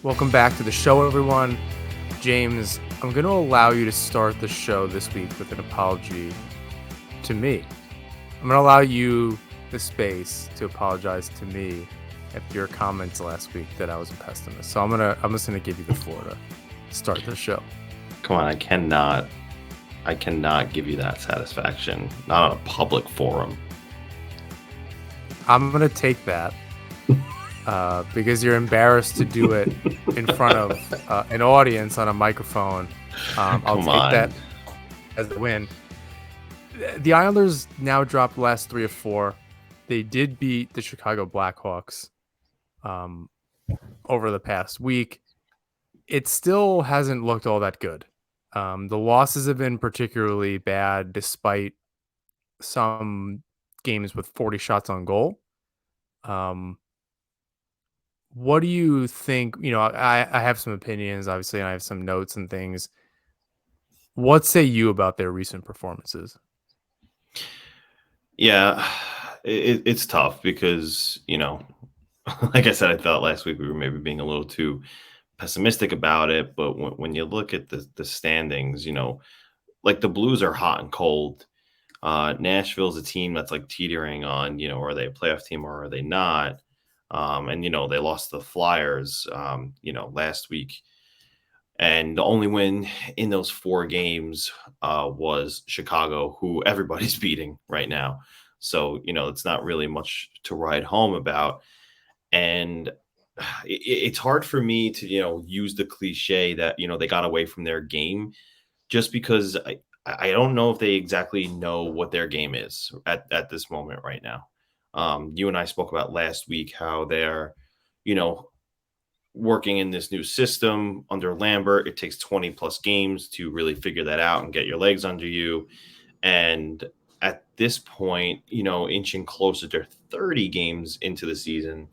Welcome back to the show, everyone. James, I'm going to allow you to start the show this week with an apology to me. I'm going to allow you the space to apologize to me after your comments last week that I was a pessimist. So I'm just going to give you the floor to start the show. Come on, I cannot give you that satisfaction. Not on a public forum. I'm going to take that because you're embarrassed to do it in front of an audience on a microphone. I'll take that as a win. The Islanders now dropped the last 3 of 4. They did beat the Chicago Blackhawks over the past week. It still hasn't looked all that good. The losses have been particularly bad despite some games with 40 shots on goal. What do you think? I have some opinions, obviously, and I have some notes and things. What say you about their recent performances? Yeah, it's tough because, like I said, I thought last week we were maybe being a little too pessimistic about it. But when you look at the standings, like the Blues are hot and cold. Nashville's a team that's like teetering on, are they a playoff team or are they not? And, they lost the Flyers, last week. And the only win in those 4 games was Chicago, who everybody's beating right now. So, it's not really much to write home about. And it's hard for me to, use the cliche that, they got away from their game just because I don't know if they exactly know what their game is at this moment right now. You and I spoke about last week how they're, working in this new system under Lambert. It takes 20 plus games to really figure that out and get your legs under you. And at this point, inching closer to 30 games into the season,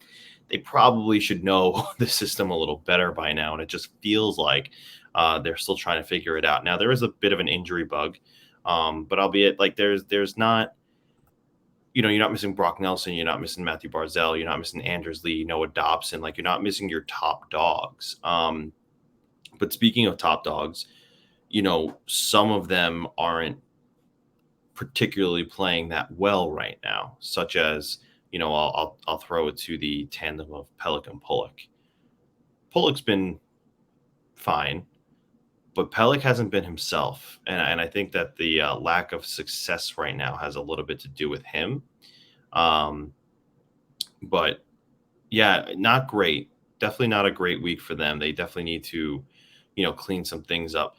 they probably should know the system a little better by now. And it just feels like they're still trying to figure it out. Now, there is a bit of an injury bug, but albeit like there's not, you're not missing Brock Nelson, you're not missing Matthew Barzell, you're not missing Anders Lee, Noah Dobson, like you're not missing your top dogs. But speaking of top dogs, some of them aren't particularly playing that well right now, such as, I'll throw it to the tandem of Pelech and Pulock. Pulock's been fine, but Pelech hasn't been himself. And I think that the lack of success right now has a little bit to do with him. But yeah, not great. Definitely not a great week for them. They definitely need to, clean some things up.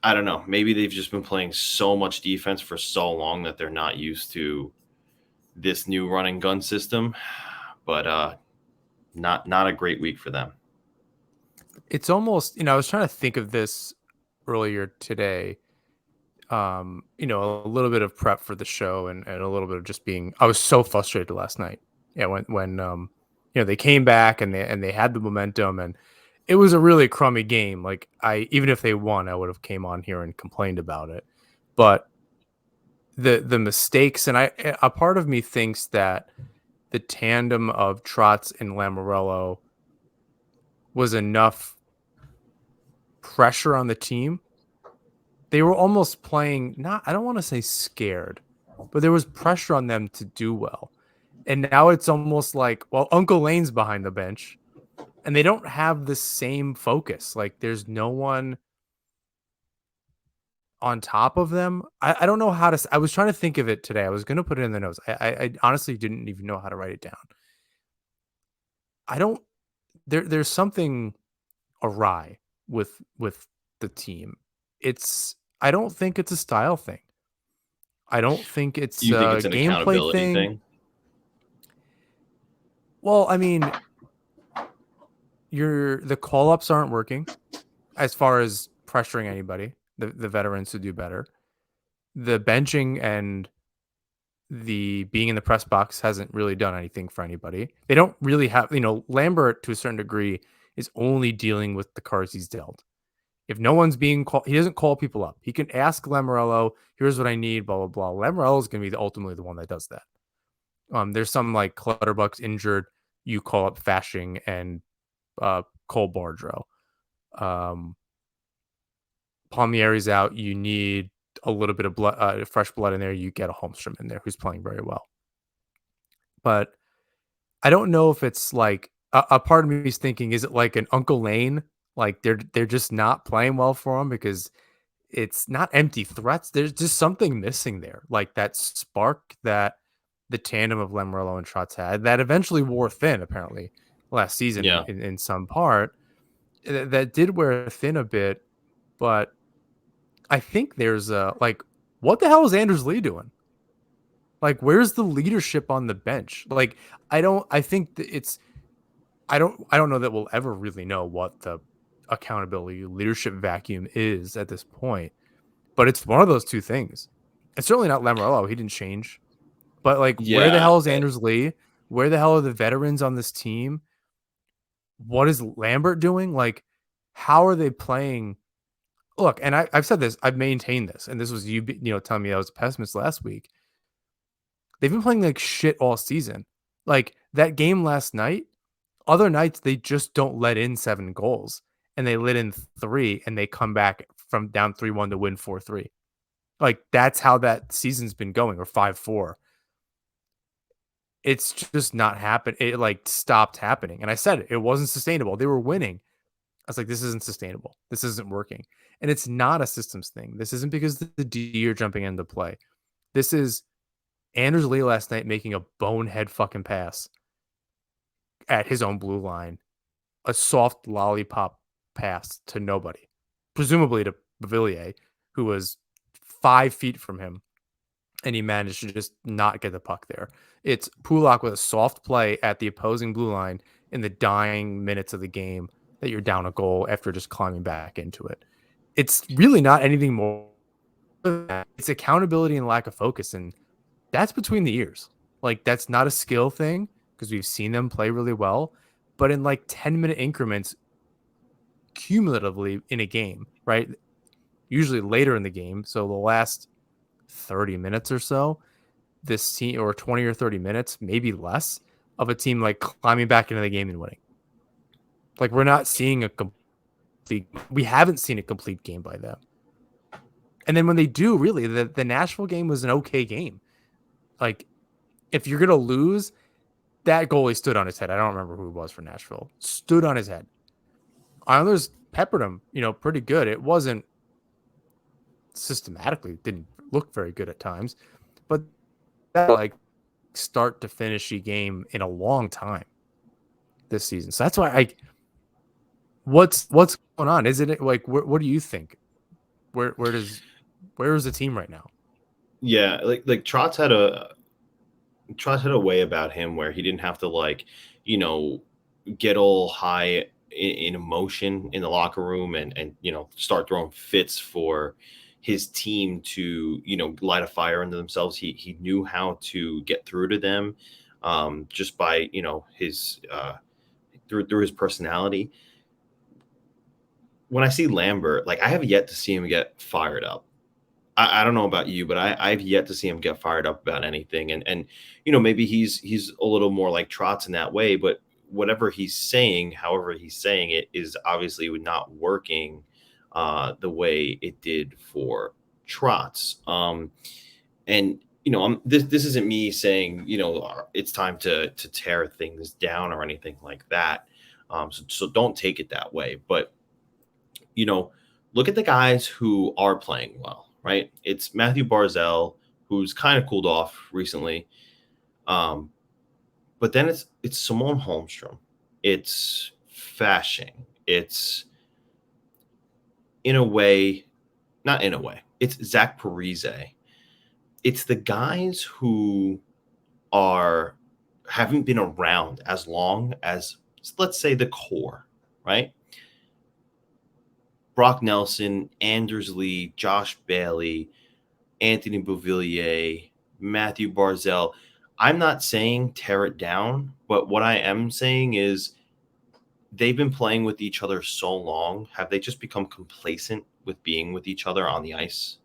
I don't know. Maybe they've just been playing so much defense for so long that they're not used to this new run and gun system. But not a great week for them. It's almost, I was trying to think of this earlier today. A little bit of prep for the show and a little bit of just I was so frustrated last night. Yeah, when they came back and they had the momentum and it was a really crummy game. Like even if they won, I would have came on here and complained about it. But the mistakes, and a part of me thinks that the tandem of Trotz and Lamoriello was enough pressure on the team. They were almost playing, I don't want to say scared, but there was pressure on them to do well. And now it's almost like, well, Uncle Lane's behind the bench and they don't have the same focus. Like there's no one on top of them. I don't know how to, I was trying to think of it today. I was going to put it in the notes. I honestly didn't even know how to write it down. There's something awry with the team. I don't think it's a style thing. I don't think it's You think a it's an gameplay accountability thing? Well, I mean, the call-ups aren't working as far as pressuring anybody, the veterans to do better. The benching and the being in the press box hasn't really done anything for anybody. They don't really have, Lambert to a certain degree is only dealing with the cards he's dealt. If no one's being called, he doesn't call people up. He can ask Lamoriello, here's what I need, blah, blah, blah. Lamoriello is going to be ultimately the one that does that. There's some like Clutterbuck's injured. you call up Fasching and Cole Bardreau. Um, Palmieri's out. You need a little bit of blood, fresh blood in there. You get a Holmstrom in there who's playing very well. But I don't know if it's like a part of me is thinking, is it like an Uncle Lane? Like they're just not playing well for him because it's not empty threats. There's just something missing there, like that spark that the tandem of Lamoriello and Trotz had that eventually wore thin. Apparently, last season Yeah. in some part that did wear thin a bit, but I think there's a like, what the hell is Anders Lee doing? Like, where's the leadership on the bench? Like, I think that I don't know that we'll ever really know what the accountability leadership vacuum is at this point, but it's one of those two things. It's certainly not Lamoriello. He didn't change, but like, where the Yeah. hell is Anders Lee? Where the hell are the veterans on this team? What is Lambert doing? Like, how are they playing? Look, and I've said this, I've maintained this, and this was telling me I was a pessimist last week. They've been playing like shit all season. Like that game last night, other nights they just don't let in 7 goals, and they let in 3, and they come back from down 3-1 to win 4-3. Like that's how that season's been going, or 5-4. It's just not happening. It like stopped happening, and I said it wasn't sustainable. They were winning. I was like, this isn't sustainable. This isn't working. And it's not a systems thing. This isn't because the D are jumping into play. This is Anders Lee last night making a bonehead fucking pass at his own blue line, a soft lollipop pass to nobody, presumably to Bavillier, who was 5 feet from him, and he managed to just not get the puck there. It's Pulak with a soft play at the opposing blue line in the dying minutes of the game that you're down a goal after just climbing back into it. It's really not anything more than that. It's accountability and lack of focus, and that's between the ears. Like, that's not a skill thing because we've seen them play really well, but in like 10-minute increments cumulatively in a game, right? Usually later in the game. So the last 30 minutes or so, this team, or 20 or 30 minutes, maybe less, of a team like climbing back into the game and winning. Like, we're not seeing we haven't seen a complete game by them. And then when they do, really, the Nashville game was an okay game. Like, if you're going to lose, that goalie stood on his head. I don't remember who it was for Nashville. Stood on his head. Islanders peppered him, pretty good. It wasn't systematically, didn't look very good at times, but that, like, start to finishy game in a long time this season. So that's why what's going on? Isn't it like, what do you think? Where is the team right now? Yeah, like Trotz had a way about him where he didn't have to you know, get all high in emotion in the locker room and start throwing fits for his team to light a fire under themselves. He knew how to get through to them, just by his through his personality. When I see Lambert, like I have yet to see him get fired up. I don't know about you, but I've yet to see him get fired up about anything. And maybe he's a little more like Trotz in that way, but whatever he's saying, however he's saying it, is obviously not working the way it did for Trotz. And this isn't me saying it's time to tear things down or anything like that. So don't take it that way. But look at the guys who are playing well, right? It's Matthew Barzell, who's kind of cooled off recently. Um, but then it's Simon Holmstrom. It's Fasching. It's in a way, not in a way. It's Zach Parise. It's the guys who are haven't been around as long as, let's say, the core, right? Brock Nelson, Anders Lee, Josh Bailey, Anthony Beauvillier, Matthew Barzell. I'm not saying tear it down, but what I am saying is they've been playing with each other so long. Have they just become complacent with being with each other on the ice?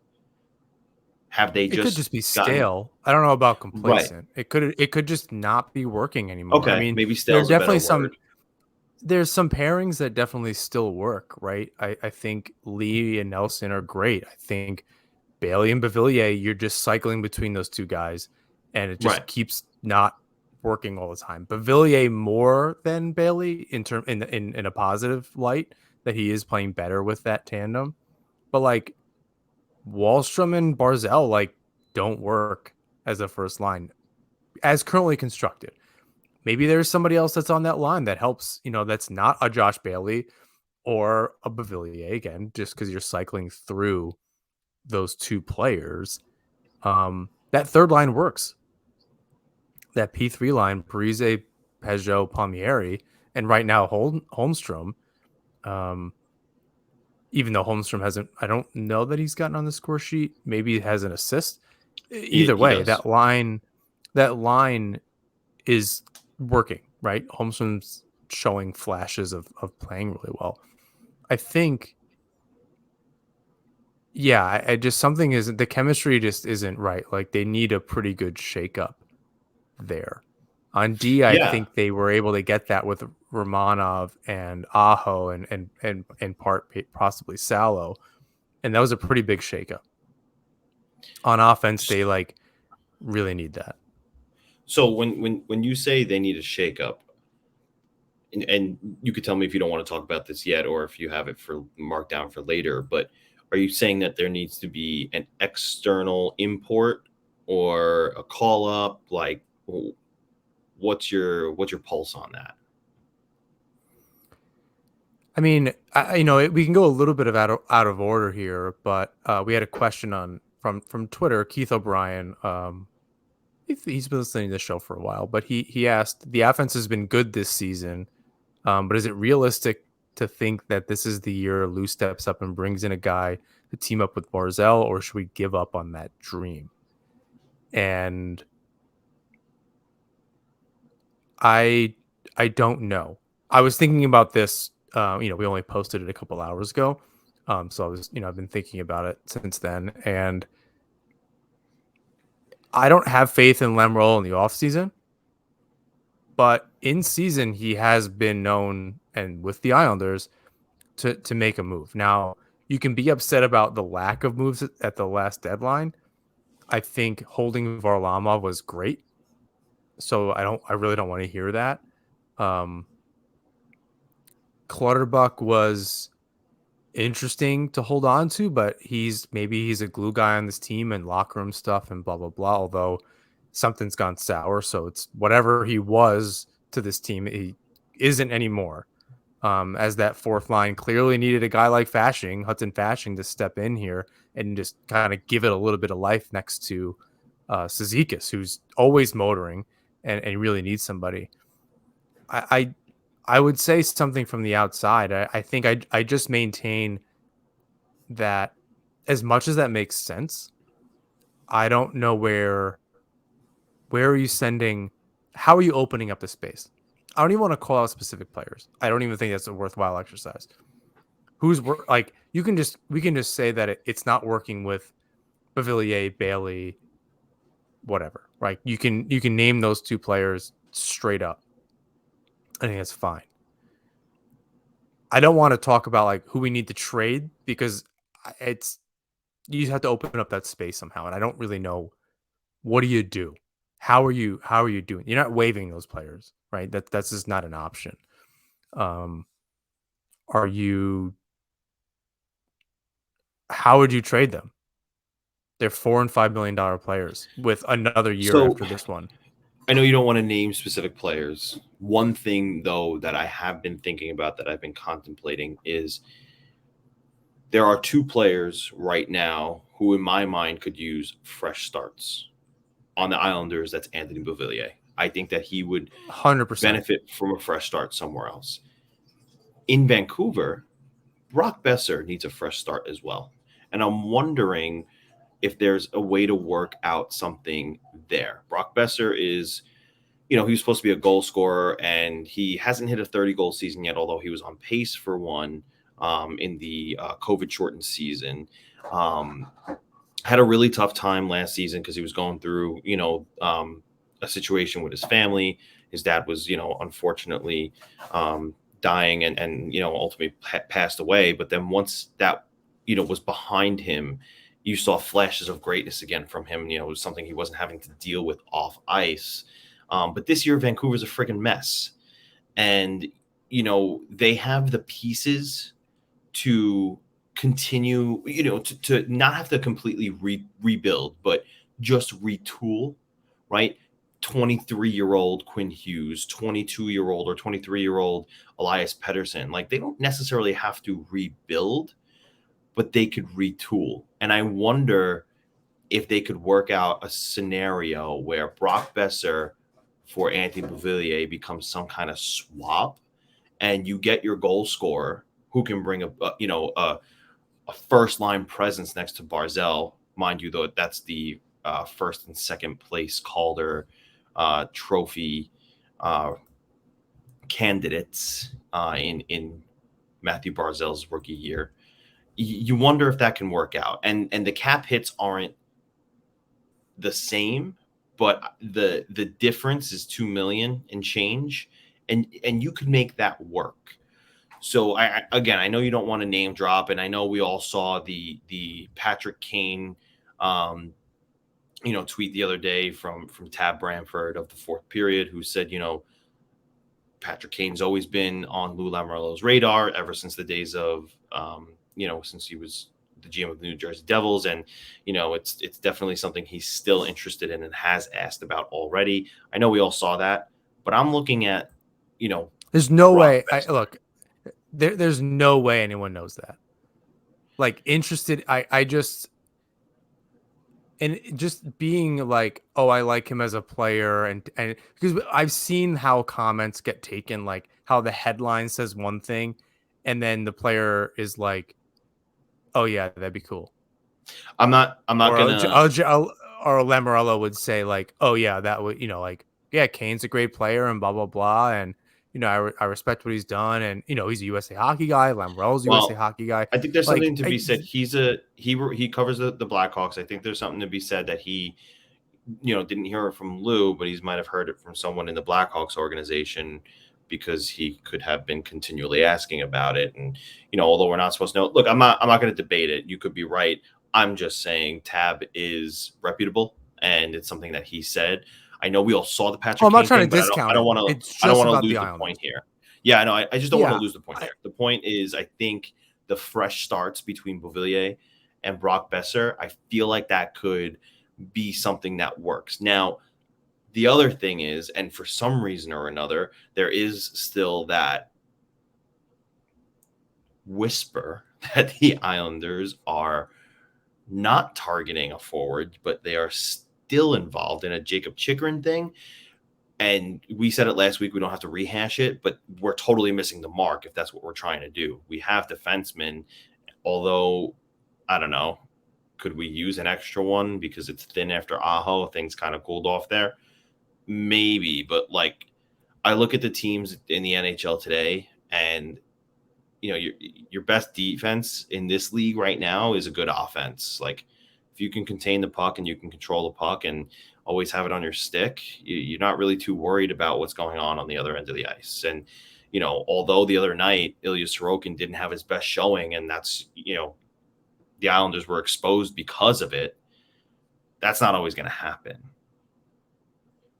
Have they It could just just be gotten stale. I don't know about right? complacent. It could just not be working anymore. I Okay, mean, maybe there are stale's a better definitely some word. there's some pairings that definitely still work, right? I think Lee and Nelson are great. I think Bailey and Bavillier, you're just cycling between those two guys, and it Right. just keeps not working all the time. Bavillier more than Bailey in a positive light, that he is playing better with that tandem. But like Wallstrom and Barzell don't work as a first line as currently constructed. Maybe there's somebody else that's on that line that helps, that's not a Josh Bailey or a Bavillier again, just because you're cycling through those two players. That third line works. That P3 line, Parise, Peugeot, Palmieri, and right now Holmstrom. Um, even though Holmstrom hasn't, I don't know that he's gotten on the score sheet. Maybe he has an assist. Either He way, does. that line is working, right? Holmstrom's showing flashes of playing really well. I think, yeah, I just something isn't the chemistry just isn't right. Like they need a pretty good shakeup there. On D, I Yeah. think they were able to get that with Romanov and Aho and part possibly Salo, and that was a pretty big shakeup. On offense, they really need that. So when you say they need a shakeup, and you could tell me if you don't want to talk about this yet, or if you have it for marked down for later, but are you saying that there needs to be an external import or a call up? Like, what's your pulse on that? I mean, we can go a little bit of out of order here, but we had a question on from Twitter. Keith O'Brien, he's been listening to the show for a while, but he asked, the offense has been good this season, but is it realistic to think that this is the year Lou steps up and brings in a guy to team up with Barzell, or should we give up on that dream? And I I don't know. I was thinking about this. We only posted it a couple hours ago, so I was, I've been thinking about it since then, and I don't have faith in Lemroll in the offseason, but in season he has been known, and with the Islanders, to make a move. Now you can be upset about the lack of moves at the last deadline. I think holding Varlamov was great, so I really don't want to hear that. Um, Clutterbuck was interesting to hold on to, but maybe he's a glue guy on this team and locker room stuff and blah blah blah. Although something's gone sour, so it's whatever he was to this team, he isn't anymore. As that fourth line clearly needed a guy like Hudson Fasching, to step in here and just kind of give it a little bit of life next to Cizikas, who's always motoring and really needs somebody. I I would say something from the outside. I think I just maintain that as much as that makes sense, I don't know where are you sending, how are you opening up the space? I don't even want to call out specific players. I don't even think that's a worthwhile exercise. We can just say that it's not working with Bavillier, Bailey, whatever. Right? You can name those two players straight up. I think that's fine. I don't want to talk about who we need to trade, because it's you have to open up that space somehow, and I don't really know. What do you do? How are you doing? You're not waiving those players, right? That's just not an option. Um, are you? How would you trade them? They're $4 and $5 million players with another year So after this one. I know you don't want to name specific players. One thing though that I have been thinking about, that I've been contemplating, is there are two players right now who, in my mind, could use fresh starts on the Islanders. That's Anthony Beauvillier. I think that he would 100%. benefit from a fresh start somewhere else. In Vancouver, Brock Besser needs a fresh start as well. And I'm wondering if there's a way to work out something there. Brock Besser is, he was supposed to be a goal scorer, and he hasn't hit a 30-goal season yet, although he was on pace for one in the COVID shortened season. Um, had a really tough time last season because he was going through, a situation with his family. His dad was, unfortunately, dying and ultimately passed away. But then once that, was behind him, you saw flashes of greatness again from him. It was something he wasn't having to deal with off ice. But this year, Vancouver's a friggin' mess. And, they have the pieces to continue, to not have to completely rebuild, but just retool, right? 23-year-old Quinn Hughes, 22-year-old or 23-year-old Elias Pettersson. Like, they don't necessarily have to rebuild, but they could retool. And I wonder if they could work out a scenario where Brock Besser for Anthony Beauvillier becomes some kind of swap, and you get your goal scorer who can bring a first line presence next to Barzell. Mind you, though, that's the first and second place Calder trophy candidates in Matthew Barzell's rookie year. You wonder if that can work out. And the cap hits aren't the same, but the difference is $2 million and change, and you could make that work. So I know you don't want to name drop, and I know we all saw the Patrick Kane tweet the other day from Tab Bramford of the fourth period, who said, Patrick Kane's always been on Lou Lamoriello's radar ever since the days of since he was the GM of the New Jersey Devils. And, it's definitely something he's still interested in and has asked about already. I know we all saw that, but I'm looking at, there's no way. There's no way anyone knows that. Like, interested. I just, and just being like, oh, I like him as a player. And because I've seen how comments get taken, like how the headline says one thing and then the player is like, oh yeah, that'd be cool. I'm not or gonna or Lamoriello would say like, oh yeah, that would, like, yeah, Kane's a great player and blah blah blah, and I respect what he's done, and he's a USA Hockey guy. Lamoriello's a USA Hockey guy. I think there's Like, something to be said. He covers the Blackhawks. I think there's something to be said that he didn't hear it from Lou, but he might have heard it from someone in the Blackhawks organization, because he could have been continually asking about it. And although we're not supposed to know, look, I'm not going to debate it. You could be right. I'm just saying Tab is reputable, and it's something that he said. I know we all saw the Patrick I'm not Kane trying thing, to but discount I don't it. want to. It's I don't just want to about lose the the Islanders. point here. Yeah, I know. I just don't want to lose the point here. The point is, I think the fresh starts between Beauvillier and Brock Besser, I feel like that could be something that works. Now, the other thing is, and for some reason or another, there is still that whisper that the Islanders are not targeting a forward, but they are still involved in a Jacob Chikrin thing. And we said it last week. We don't have to rehash it, but we're totally missing the mark if that's what we're trying to do. We have defensemen, although I don't know, could we use an extra one because it's thin after Aho? Things kind of cooled off there. Maybe, but like, I look at the teams in the NHL today, and your best defense in this league right now is a good offense. Like, if you can contain the puck and you can control the puck and always have it on your stick, you're not really too worried about what's going on the other end of the ice. And although the other night Ilya Sorokin didn't have his best showing, and that's the Islanders were exposed because of it, that's not always going to happen.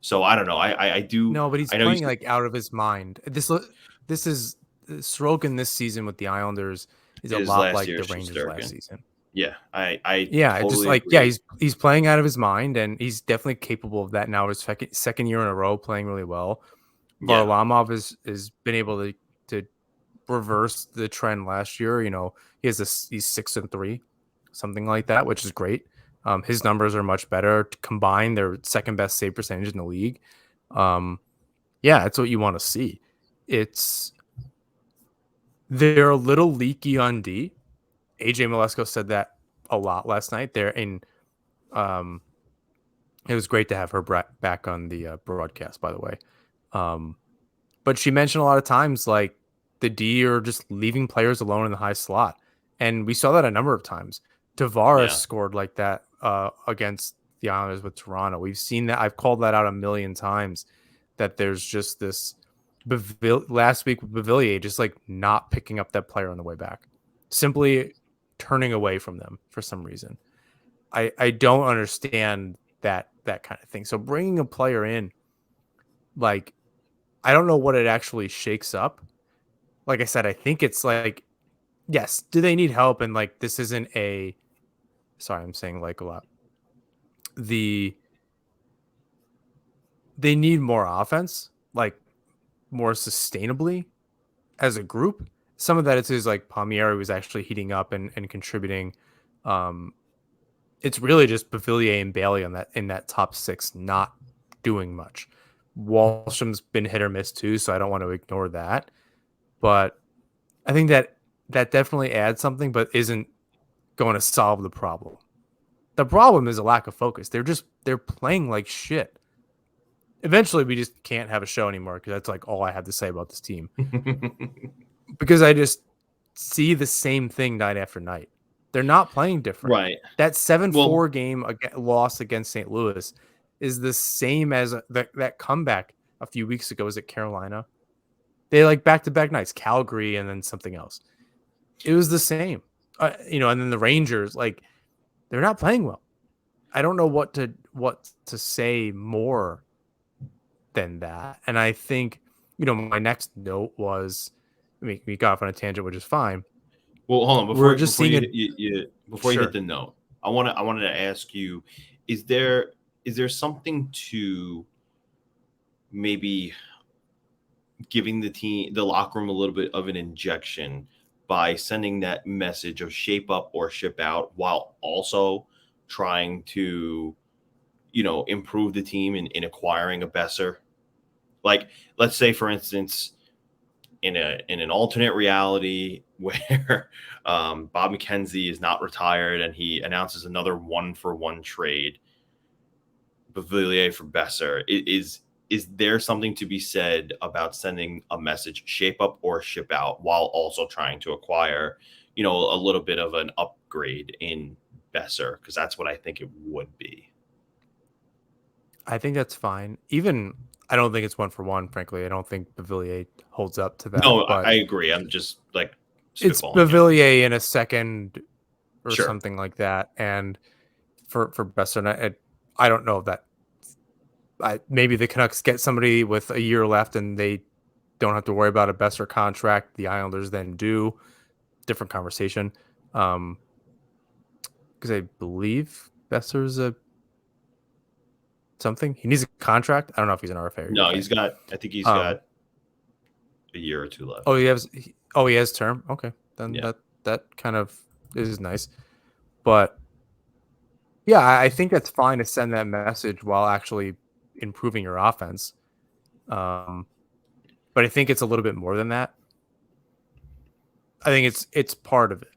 So I don't know. I do. No, but he's playing like out of his mind. This is Sorokin this season with the Islanders is a lot like the Rangers last season. Yeah, I totally just like agree. He's playing out of his mind, and he's definitely capable of that now. His second year in a row playing really well. Varlamov has been able to reverse the trend last year. He's 6-3, something like that, which is great. His numbers are much better combined. They're second best save percentage in the league. Yeah, that's what you want to see. They're a little leaky on D. AJ Malesko said that a lot last night. It was great to have her back on the broadcast, by the way. But she mentioned a lot of times, like, the D are just leaving players alone in the high slot. And we saw that a number of times. Tavares scored like that against the Islanders with Toronto. We've seen that. I've called that out a million times, that there's just this last week with Bavillier just like not picking up that player on the way back, simply turning away from them for some reason. I don't understand that kind of thing. So bringing a player in, like, I don't know what it actually shakes up. Like I said, I think it's like, yes, do they need help? And like, this isn't a, sorry, I'm saying like a lot. They need more offense, like more sustainably as a group. Some of that is like Palmieri was actually heating up and contributing. Um, it's really just Bavillier and Bailey on that in that top six not doing much. Wallstrom's been hit or miss too, so I don't want to ignore that. But I think that definitely adds something, but isn't going to solve the problem. The problem is a lack of focus. They're playing like shit. Eventually, we just can't have a show anymore because that's like all I have to say about this team. Because I just see the same thing night after night. They're not playing different. Right. That 7-4 Well, game loss against St. Louis is the same as that comeback a few weeks ago. Was it Carolina? They like back-to-back nights, Calgary and then something else. It was the same. And then the Rangers, like, they're not playing well. I don't know what to say more than that. And I think, my next note was, I mean, we got off on a tangent, which is fine. well, hold on before you hit Sure. the note. I wanted to ask you, is there something to maybe giving the locker room a little bit of an injection by sending that message of shape up or ship out, while also trying to improve the team in acquiring a Besser? Like, let's say, for instance, in an alternate reality where Bob McKenzie is not retired and he announces another 1-for-1 trade, Bavillier for Besser, is there something to be said about sending a message, shape up or ship out, while also trying to acquire, a little bit of an upgrade in Besser? Because that's what I think it would be. I think that's fine. Even I don't think it's 1-for-1, frankly. I don't think Bavillier holds up to that, No, I but agree. I'm just like it's spitballing here. Bavillier in a second or Sure. something like that. And for Besser, I don't know if that maybe the Canucks get somebody with a year left and they don't have to worry about a Besser contract. The Islanders then do. Different conversation. Because I believe Besser's a something. He needs a contract. I don't know if he's an RFA or No, UFA. I think he's got a year or two left. Oh, he has term. Okay, then Yeah. that kind of is nice. But yeah, I think that's fine to send that message while actually improving your offense. But I think it's a little bit more than that. I think it's part of it.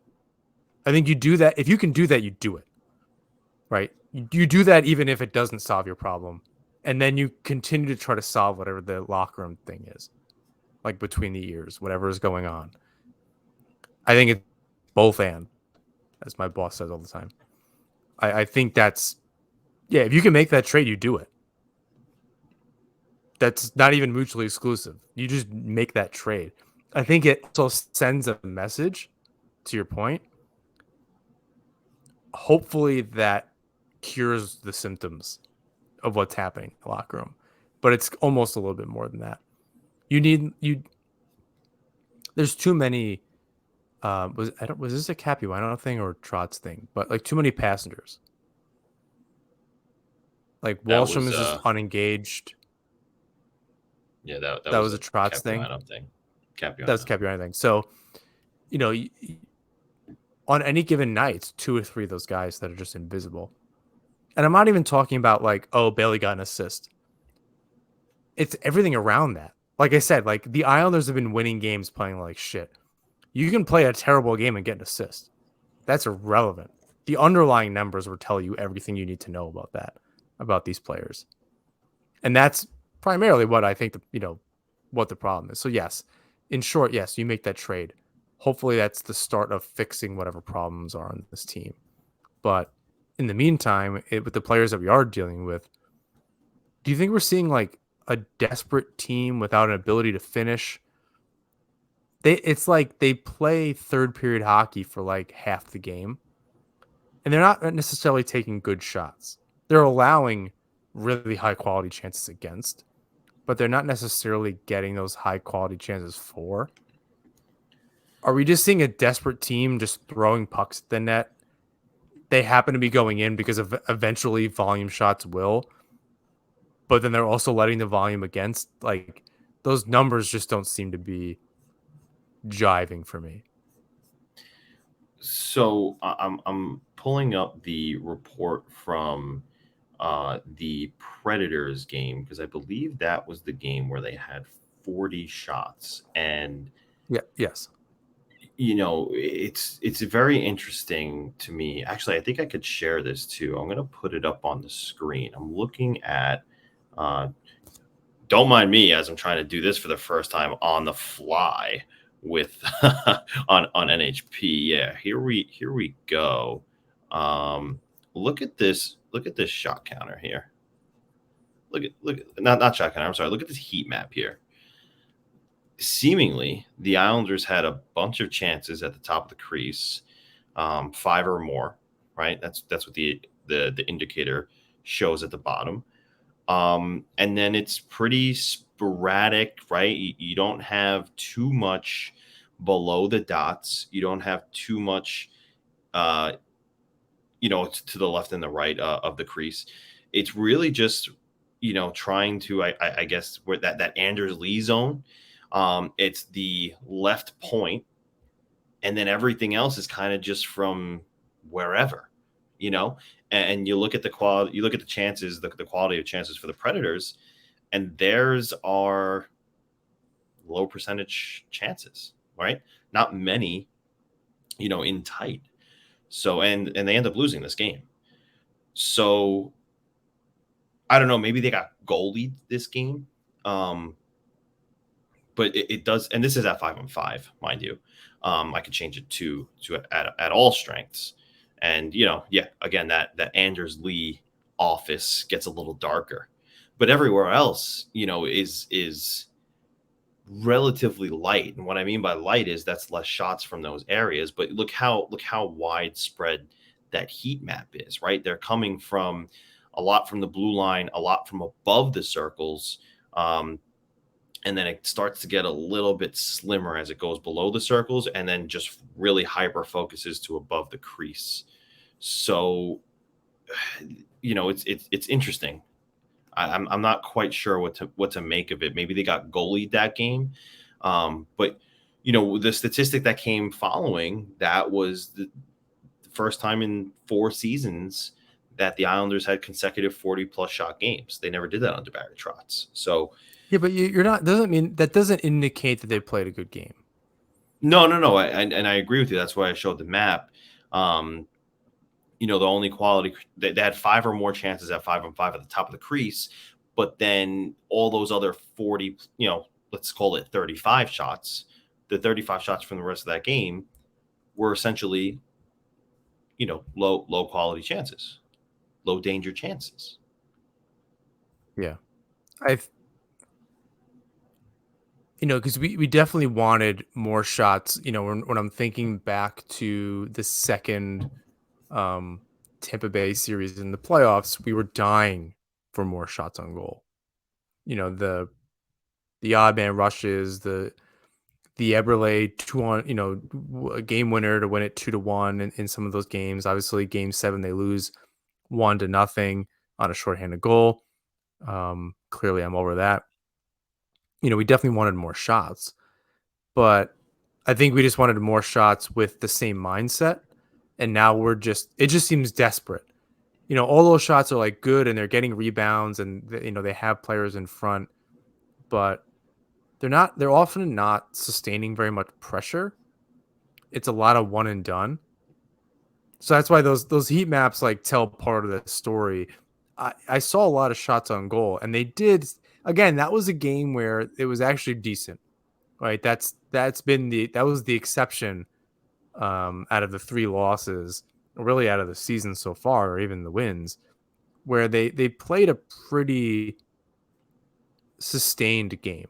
I think you do that. If you can do that, you do it. Right? You do that even if it doesn't solve your problem. And then you continue to try to solve whatever the locker room thing is. Like between the ears, whatever is going on. I think it's both and, as my boss says all the time. I think that's, yeah, if you can make that trade, you do it. That's not even mutually exclusive. You just make that trade. I think it also sends a message, to your point. Hopefully that cures the symptoms of what's happening in the locker room. But it's almost a little bit more than that. There's too many was this a Capuano thing or Trotz thing? But like too many passengers. Like That Wallstrom was is just unengaged. yeah, that That was was a a Trotz thing. Capuano thing. That's Capuano thing. So, on any given night, it's 2 or 3 of those guys that are just invisible. And I'm not even talking about like, oh, Bailey got an assist. It's everything around that. Like I said, like the Islanders have been winning games playing like shit. You can play a terrible game and get an assist. That's irrelevant. The underlying numbers will tell you everything you need to know about that, about these players. And that's primarily what I think, what the problem is. So yes, in short, yes, you make that trade. Hopefully that's the start of fixing whatever problems are on this team. But in the meantime, with the players that we are dealing with, do you think we're seeing like a desperate team without an ability to finish? It's like they play third period hockey for like half the game, and they're not necessarily taking good shots. They're allowing really high quality chances against, but they're not necessarily getting those high quality chances for. Are we just seeing a desperate team just throwing pucks at the net? They happen to be going in because of eventually volume shots will, but then they're also letting the volume against. Like those numbers just don't seem to be jiving for me. So I'm pulling up the report from the Predators game because I believe that was the game where they had 40 shots. And Yeah. Yes. it's very interesting to me. Actually, I think I could share this too. I'm going to put it up on the screen. I'm looking at uh, don't mind me as I'm trying to do this for the first time on the fly with on NHP. Yeah, here we go. Look at this. Look at this shot counter here. Look at not shot counter. I'm sorry. Look at this heat map here. Seemingly, the Islanders had a bunch of chances at the top of the crease, five or more. Right. That's what the indicator shows at the bottom. And then it's pretty sporadic, right? You don't have too much below the dots. You don't have too much, uh, to the left and the right of the crease. It's really just, trying to, I guess, where that Anders Lee zone. It's the left point, and then everything else is kind of just from wherever, you know. And you look at the quality, you look at the chances, the quality of chances for the Predators, and theirs are low percentage chances, right? Not many, in tight. So and they end up losing this game. So I don't know, maybe they got goalied this game. Um, but it does, and this is at 5-on-5, mind you. I could change it to at all strengths, and yeah, again that Anders Lee office gets a little darker, but everywhere else, is relatively light. And what I mean by light is that's less shots from those areas. But look how widespread that heat map is. Right, they're coming from a lot from the blue line, a lot from above the circles. And then it starts to get a little bit slimmer as it goes below the circles, and then just really hyper focuses to above the crease. So, it's interesting. I'm not quite sure what to make of it. Maybe they got goalied that game, but the statistic that came following that was the first time in 4 seasons that the Islanders had consecutive 40 plus shot games. They never did that under Barry Trotz. So Yeah, but you're not. Doesn't mean that doesn't indicate that they played a good game. no. And I agree with you. That's why I showed the map. Um, the only quality they had five or more chances at 5-on-5 at the top of the crease, but then all those other 40, let's call it 35 shots, the 35 shots from the rest of that game were essentially, low quality chances, low danger chances. Yeah, I because we definitely wanted more shots. When I'm thinking back to the second um, Tampa Bay series in the playoffs, we were dying for more shots on goal. The odd man rushes, the Eberle 2-1, a game winner to win it 2-1 in some of those games. Obviously, Game 7 they lose 1-0 on a shorthanded goal. Clearly, I'm over that. We definitely wanted more shots, but I think we just wanted more shots with the same mindset. And now it just seems desperate. All those shots are like good and they're getting rebounds and they have players in front, but they're often not sustaining very much pressure. It's a lot of one and done. So that's why those heat maps like tell part of the story. I saw a lot of shots on goal and they did again, that was a game where it was actually decent. Right? That was the exception out of the three losses really out of the season so far, or even the wins, where they played a pretty sustained game.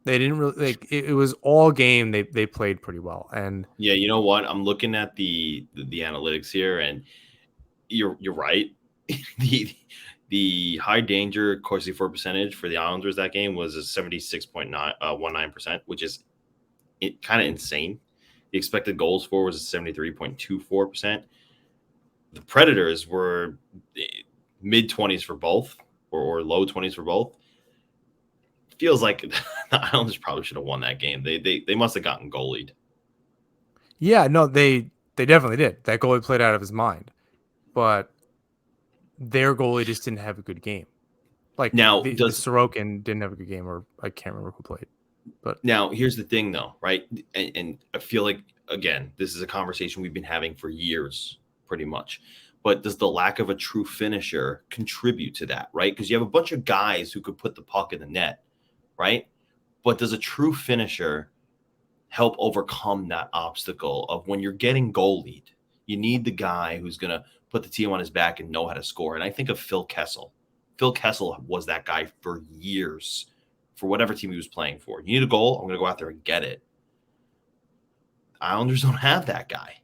They didn't really like it was all game. They played pretty well, and Yeah, you know what? I'm looking at the analytics here, and you're right. the the high danger Corsi for percentage for the Islanders that game was a 76.919%, which is kind of insane. The expected goals for was 73.24%. The Predators were mid 20s for both, or low 20s for both. Feels like the Islanders probably should have won that game. They must have gotten goalied. yeah, no, they definitely did. That goalie played out of his mind, but their goalie just didn't have a good game. Like Now the does Sorokin didn't have a good game, or I can't remember who played, but Now, here's the thing, though, right? And I feel like, again, this is a conversation we've been having for years, pretty much. But does the lack of a true finisher contribute to that, right? Because you have a bunch of guys who could put the puck in the net, right? But does a true finisher help overcome that obstacle of when you're getting goalied? You need the guy who's going to put the team on his back and know how to score. And I think of Phil Kessel. Phil Kessel was that guy for years for whatever team he was playing for. You need a goal, I'm going to go out there and get it. Islanders don't have that guy.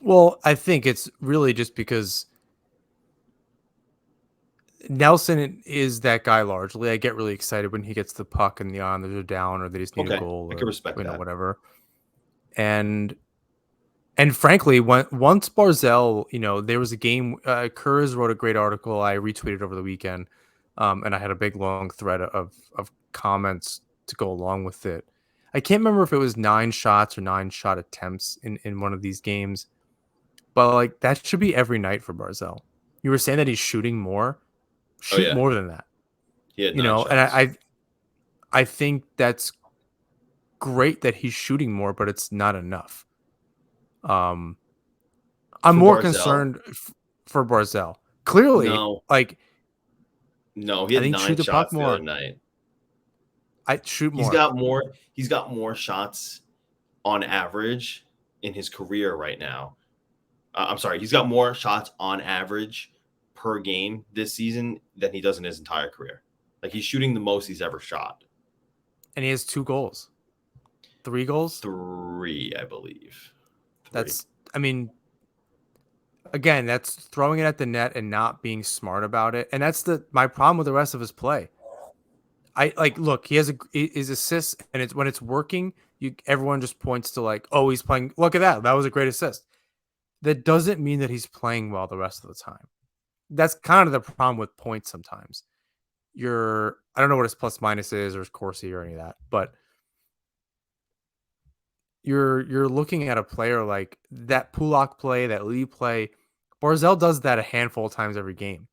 well, I think it's really just because Nelson is that guy largely. I get really excited when he gets the puck and the Islanders are down, or they just need a Okay, goal, I can or respect that. whatever. And frankly, once Barzell, there was a game. Kurz wrote a great article. I retweeted over the weekend, and I had a big long thread of comments to go along with it. I can't remember if it was 9 shots or 9 shot attempts in one of these games, but like that should be every night for Barzell. You were saying that he's shooting more, Oh shoot yeah, more than that, he had 9 and shots. I think that's great that he's shooting more, but it's not enough. Um, I'm For more Barzell, concerned for Barzell. Clearly, no, like no, he I had think shoot 9 the puck shots the other more. night. I shoot He's more. got more. He's got more shots on average in his career right now. I'm sorry, he's got more shots on average per game this season than he does in his entire career. Like he's shooting the most he's ever shot. And he has 2 goals. 3 goals? 3, I believe. 3. That's I mean, again, that's throwing it at the net and not being smart about it. And that's my problem with the rest of his play. I like look, he has his assists, and it's when it's working, everyone just points to like, oh, he's playing. Look at that. That was a great assist. That doesn't mean that he's playing well the rest of the time. That's kind of the problem with points sometimes. I don't know what his plus minus is or his Corsi or any of that, but you're looking at a player like that Pulak play, that Lee play. Barzell does that a handful of times every game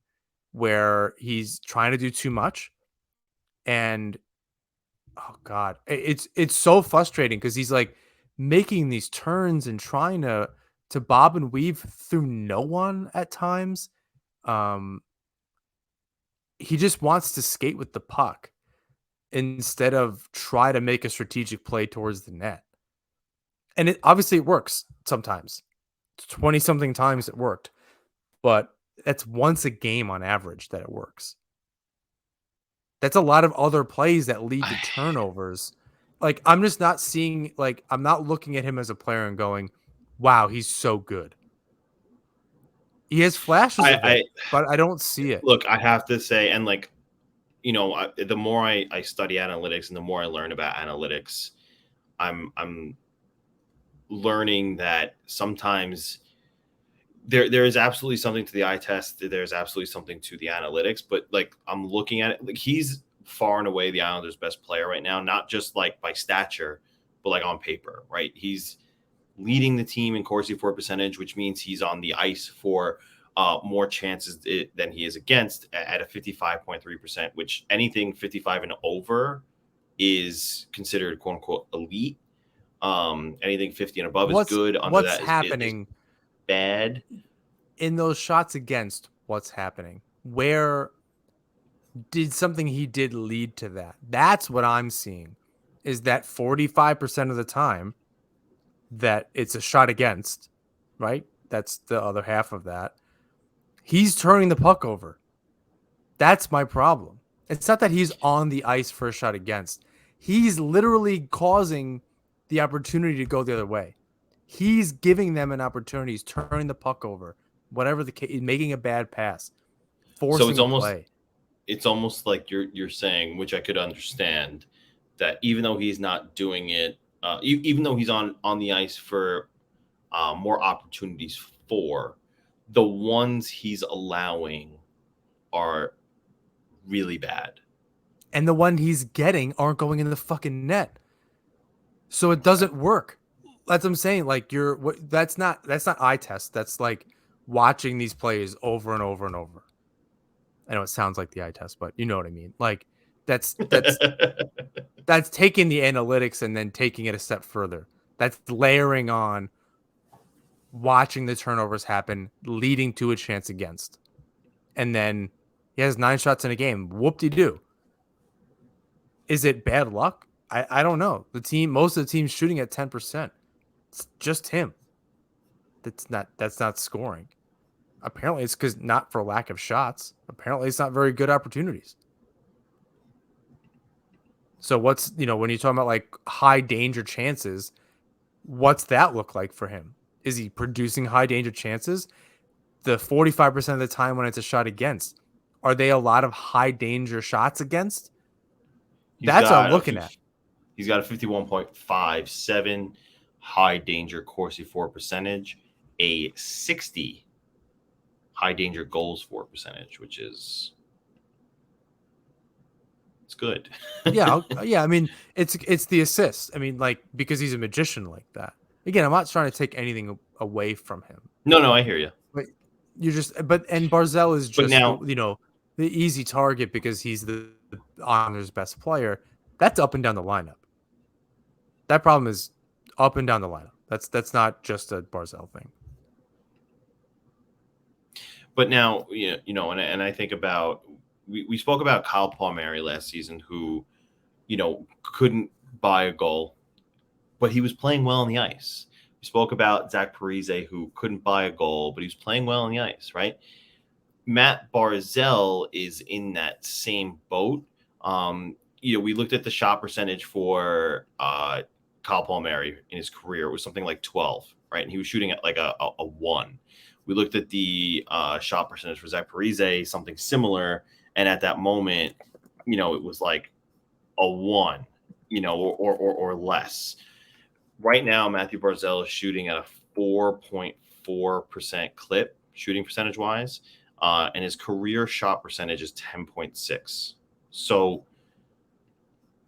where he's trying to do too much. And oh God, it's so frustrating because he's like making these turns and trying to bob and weave through no one at times. Um, he just wants to skate with the puck instead of try to make a strategic play towards the net. And it works sometimes. 20 something times it worked, but that's once a game on average that it works. That's a lot of other plays that lead to turnovers. Like I'm just not seeing I'm not looking at him as a player and going, "Wow, he's so good." He has flashes of I it, but I don't see it. look. I have to say, and like the more I study analytics and the more I learn about analytics, I'm learning that sometimes there is absolutely something to the eye test. There's absolutely something to the analytics, but like I'm looking at it, like he's far and away the Islanders' best player right now, not just like by stature, but like on paper, right? He's leading the team in Corsi for percentage, which means he's on the ice for more chances than he is against at a 55.3%, which anything 55 and over is considered quote unquote elite. Anything 50 and above is good. Under What's that is happening bad. in those shots against? What's happening? Where did something he did lead to that? That's what I'm seeing. Is that 45% of the time that it's a shot against, right? that's the other half of that. He's turning the puck over. That's my problem. It's not that he's on the ice for a shot against. He's literally causing the opportunity to go the other way. He's giving them an opportunity. He's turning the puck over, whatever the case, making a bad pass, So forcing a play. it's almost like you're saying, which I could understand, that even though he's not doing it, even though he's on the ice for more opportunities for, the ones he's allowing are really bad. And the one he's getting aren't going into the fucking net. So it doesn't work. That's what I'm saying. Like that's not eye test. That's like watching these plays over and over and over. I know it sounds like the eye test, but you know what I mean. Like that's taking the analytics and then taking it a step further. That's layering on watching the turnovers happen, leading to a chance against. And then he has 9 shots in a game. Whoop-de-doo. Is it bad luck? I don't know. Most of the team's shooting at 10%. It's just him. That's not scoring. Apparently it's because not for lack of shots. Apparently it's not very good opportunities. So what's, when you're talking about like high danger chances, what's that look like for him? Is he producing high danger chances? The 45% of the time when it's a shot against, are they a lot of high danger shots against? That's what I'm looking at. He's got a 51.57 high danger Corsi for percentage, a 60 high danger goals for percentage, which is it's good. Yeah. I mean, it's the assist. I mean, like, because he's a magician like that. Again, I'm not trying to take anything away from him. No, I hear you. But and Barzal is just now, the easy target because he's the Islanders' best player. That's up and down the lineup. That problem is up and down the lineup. That's not just a Barzal thing. But now, and I think about, we spoke about Kyle Palmieri last season, who, couldn't buy a goal, but he was playing well on the ice. We spoke about Zach Parise, who couldn't buy a goal, but he was playing well on the ice, right? Matt Barzal is in that same boat. We looked at the shot percentage for Kyle Palmieri in his career. It was something like 12, right? And he was shooting at like a 1. We looked at the shot percentage for Zach Parise, something similar. And at that moment, it was like a 1, or less. Right now, Matthew Barzal is shooting at a 4.4% clip, shooting percentage-wise. And his career shot percentage is 10.6. So,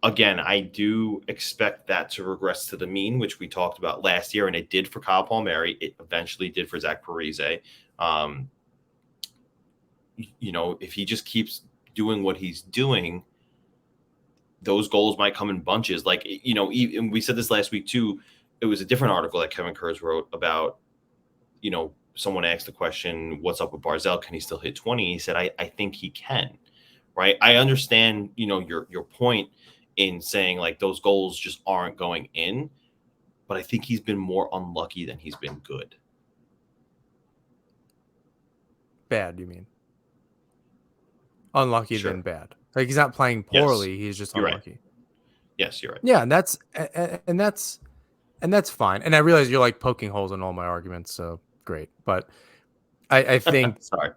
again, I do expect that to regress to the mean, which we talked about last year, and it did for Kyle Palmieri. It eventually did for Zach Parise. If he just keeps doing what he's doing, those goals might come in bunches. Like, even we said this last week too. It was a different article that Kevin Kurz wrote about, someone asked the question, what's up with Barzal? Can he still hit 20? He said, I think he can, right? I understand, your point in saying like those goals just aren't going in, but I think he's been more unlucky than he's been good. Bad, you mean? Unlucky Sure. than bad. Like he's not playing poorly. Yes. He's just You're unlucky. Right. Yes, you're right. Yeah, and that's fine. And I realize you're like poking holes in all my arguments, so great. But I think sorry.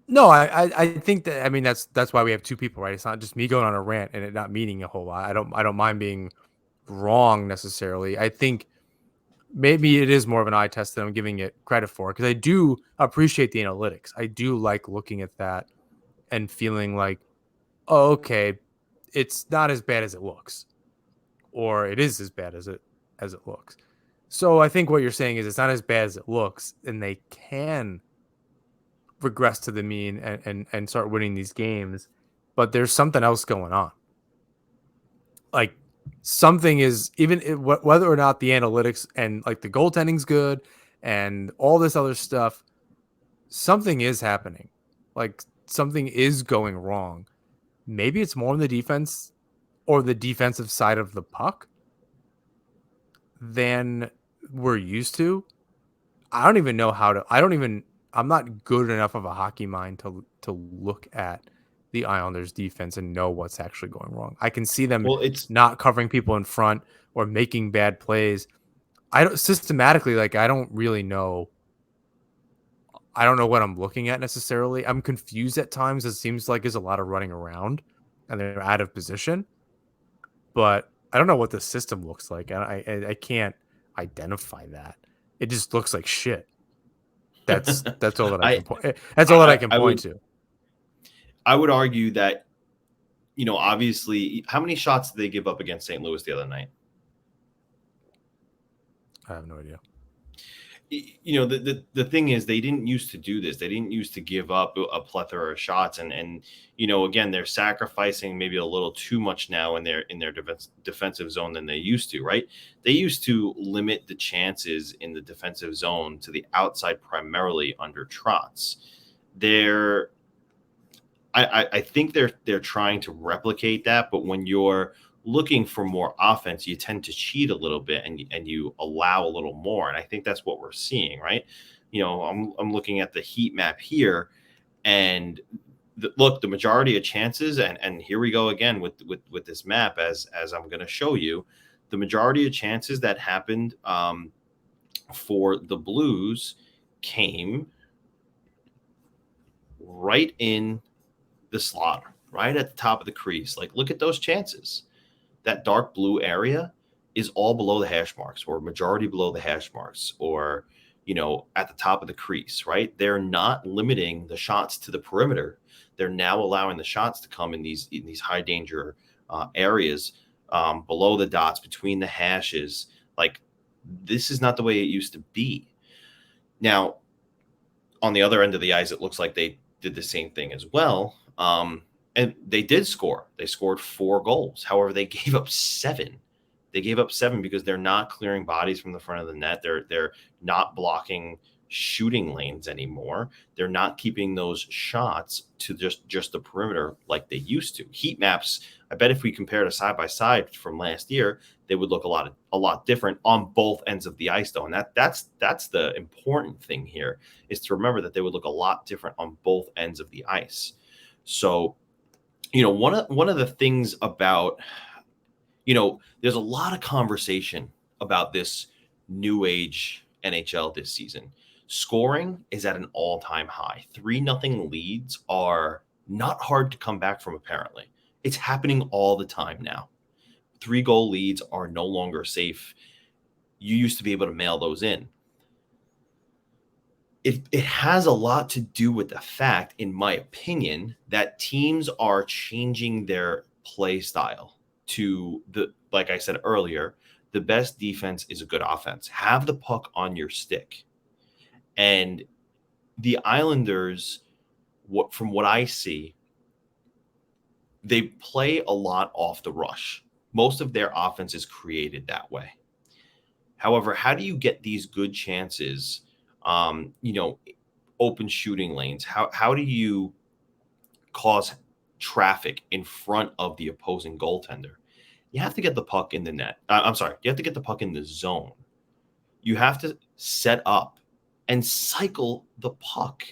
No, I think that, I mean, that's why we have 2 people, right? It's not just me going on a rant and it not meaning a whole lot. I don't mind being wrong necessarily. I think maybe it is more of an eye test than I'm giving it credit for, because I do appreciate the analytics. I do like looking at that and feeling like, oh, okay, it's not as bad as it looks, or it is as bad as it looks. So I think what you're saying is it's not as bad as it looks, and they can regress to the mean and start winning these games, but there's something else going on. Like something is, even whether or not the analytics and like the goaltending's good and all this other stuff, something is happening. Like something is going wrong. Maybe it's more on the defense or the defensive side of the puck than we're used to. I don't even know how to. I'm not good enough of a hockey mind to look at the Islanders defense and know what's actually going wrong. I can see them Well, it's not covering people in front or making bad plays. I don't systematically, like, I don't really know. I don't know what I'm looking at necessarily. I'm confused at times. It seems like there's a lot of running around and they're out of position, but I don't know what the system looks like. And I can't identify that. It just looks like shit. That's all that I I, can point. That's all that I can I point would to. argue that, obviously, how many shots did they give up against St. Louis the other night? I have no idea. The thing is, they didn't used to do this. They didn't used to give up a plethora of shots, and again, they're sacrificing maybe a little too much now in their defensive zone than they used to. Right? They used to limit the chances in the defensive zone to the outside primarily under Trotz. They're I think they're trying to replicate that, but when you're looking for more offense, you tend to cheat a little bit and you allow a little more. And I think that's what we're seeing, right? I'm looking at the heat map here, and look, the majority of chances, and here we go again with this map as I'm going to show you, the majority of chances that happened for the Blues came right in the slot, right at the top of the crease. Like, look at those chances. That dark blue area is all below the hash marks, or majority below the hash marks, or at the top of the crease, right? They're not limiting the shots to the perimeter. They're now allowing the shots to come in these high danger areas below the dots, between the hashes. Like, this is not the way it used to be. Now, on the other end of the ice, it looks like they did the same thing as well. And they did score. They scored 4 goals. However, they gave up 7. They gave up 7 because they're not clearing bodies from the front of the net. They're not blocking shooting lanes anymore. They're not keeping those shots to just the perimeter like they used to. Heat maps, I bet if we compared a side by side from last year, they would look a lot different on both ends of the ice, though. And that's the important thing here, is to remember that they would look a lot different on both ends of the ice. So, one of the things about, there's a lot of conversation about this new age NHL this season. Scoring is at an all-time high. 3-0 leads are not hard to come back from, apparently. It's happening all the time now. 3-goal leads are no longer safe. You used to be able to mail those in. It has a lot to do with the fact, in my opinion, that teams are changing their play style to like I said earlier, the best defense is a good offense. Have the puck on your stick. And the Islanders, from what I see, they play a lot off the rush. Most of their offense is created that way. However, how do you get these good chances? Open shooting lanes. How do you cause traffic in front of the opposing goaltender? You have to get the puck in the net. I'm sorry. You have to get the puck in the zone. You have to set up and cycle the puck,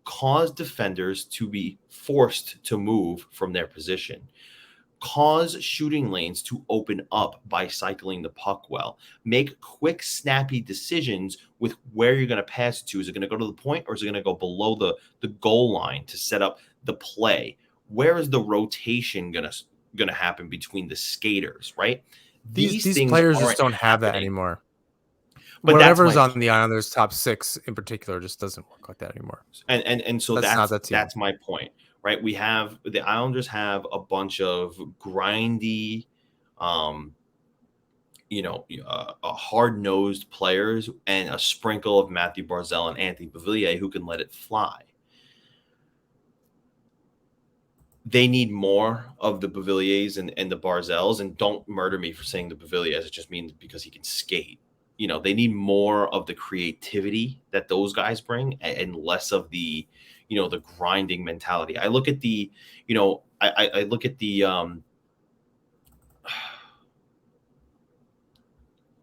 cause defenders to be forced to move from their position, cause shooting lanes to open up by cycling the puck well, make quick, snappy decisions with where you're going to pass it to. Is it going to go to the point, or is it going to go below the goal line to set up the play? Where is the rotation going to happen between the skaters, right? These These things players just aren't don't have that happening. anymore. But that's Whatever's my on the point. Islanders top 6 in particular just doesn't work like that anymore. And so That's not that team. that's my point, right? The Islanders have a bunch of grindy, um, hard-nosed players, and a sprinkle of Matthew Barzal and Anthony Beauvillier who can let it fly. They need more of the Beauvilliers and the Barzals, and don't murder me for saying the Beauvilliers. It just means because he can skate. They need more of the creativity that those guys bring, and less of the, the grinding mentality. I look at the, I look at the,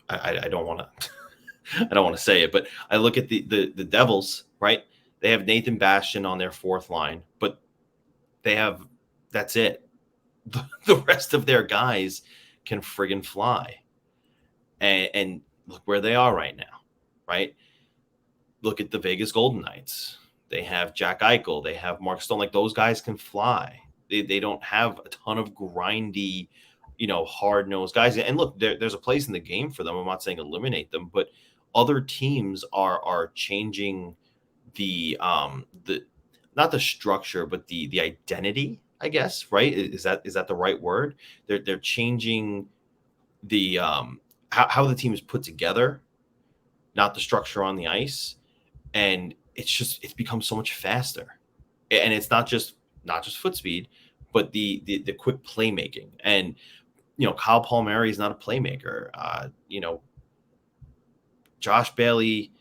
I don't want to. I don't want to say it, but I look at the Devils, right? They have Nathan Bastian on their fourth line, but they have that's it. The rest of their guys can friggin' fly. And look where they are right now, right? Look at the Vegas Golden Knights. They have Jack Eichel. They have Mark Stone. Like those guys can fly. They don't have a ton of grindy, hard nosed guys. And look, there's a place in the game for them. I'm not saying eliminate them, but other teams are changing the not the structure, but the identity. I guess right is that the right word? They're changing the how the team is put together, not the structure on the ice, and it's become so much faster, and it's not just foot speed, but the quick playmaking. And Kyle Palmieri is not a playmaker. Josh Bailey,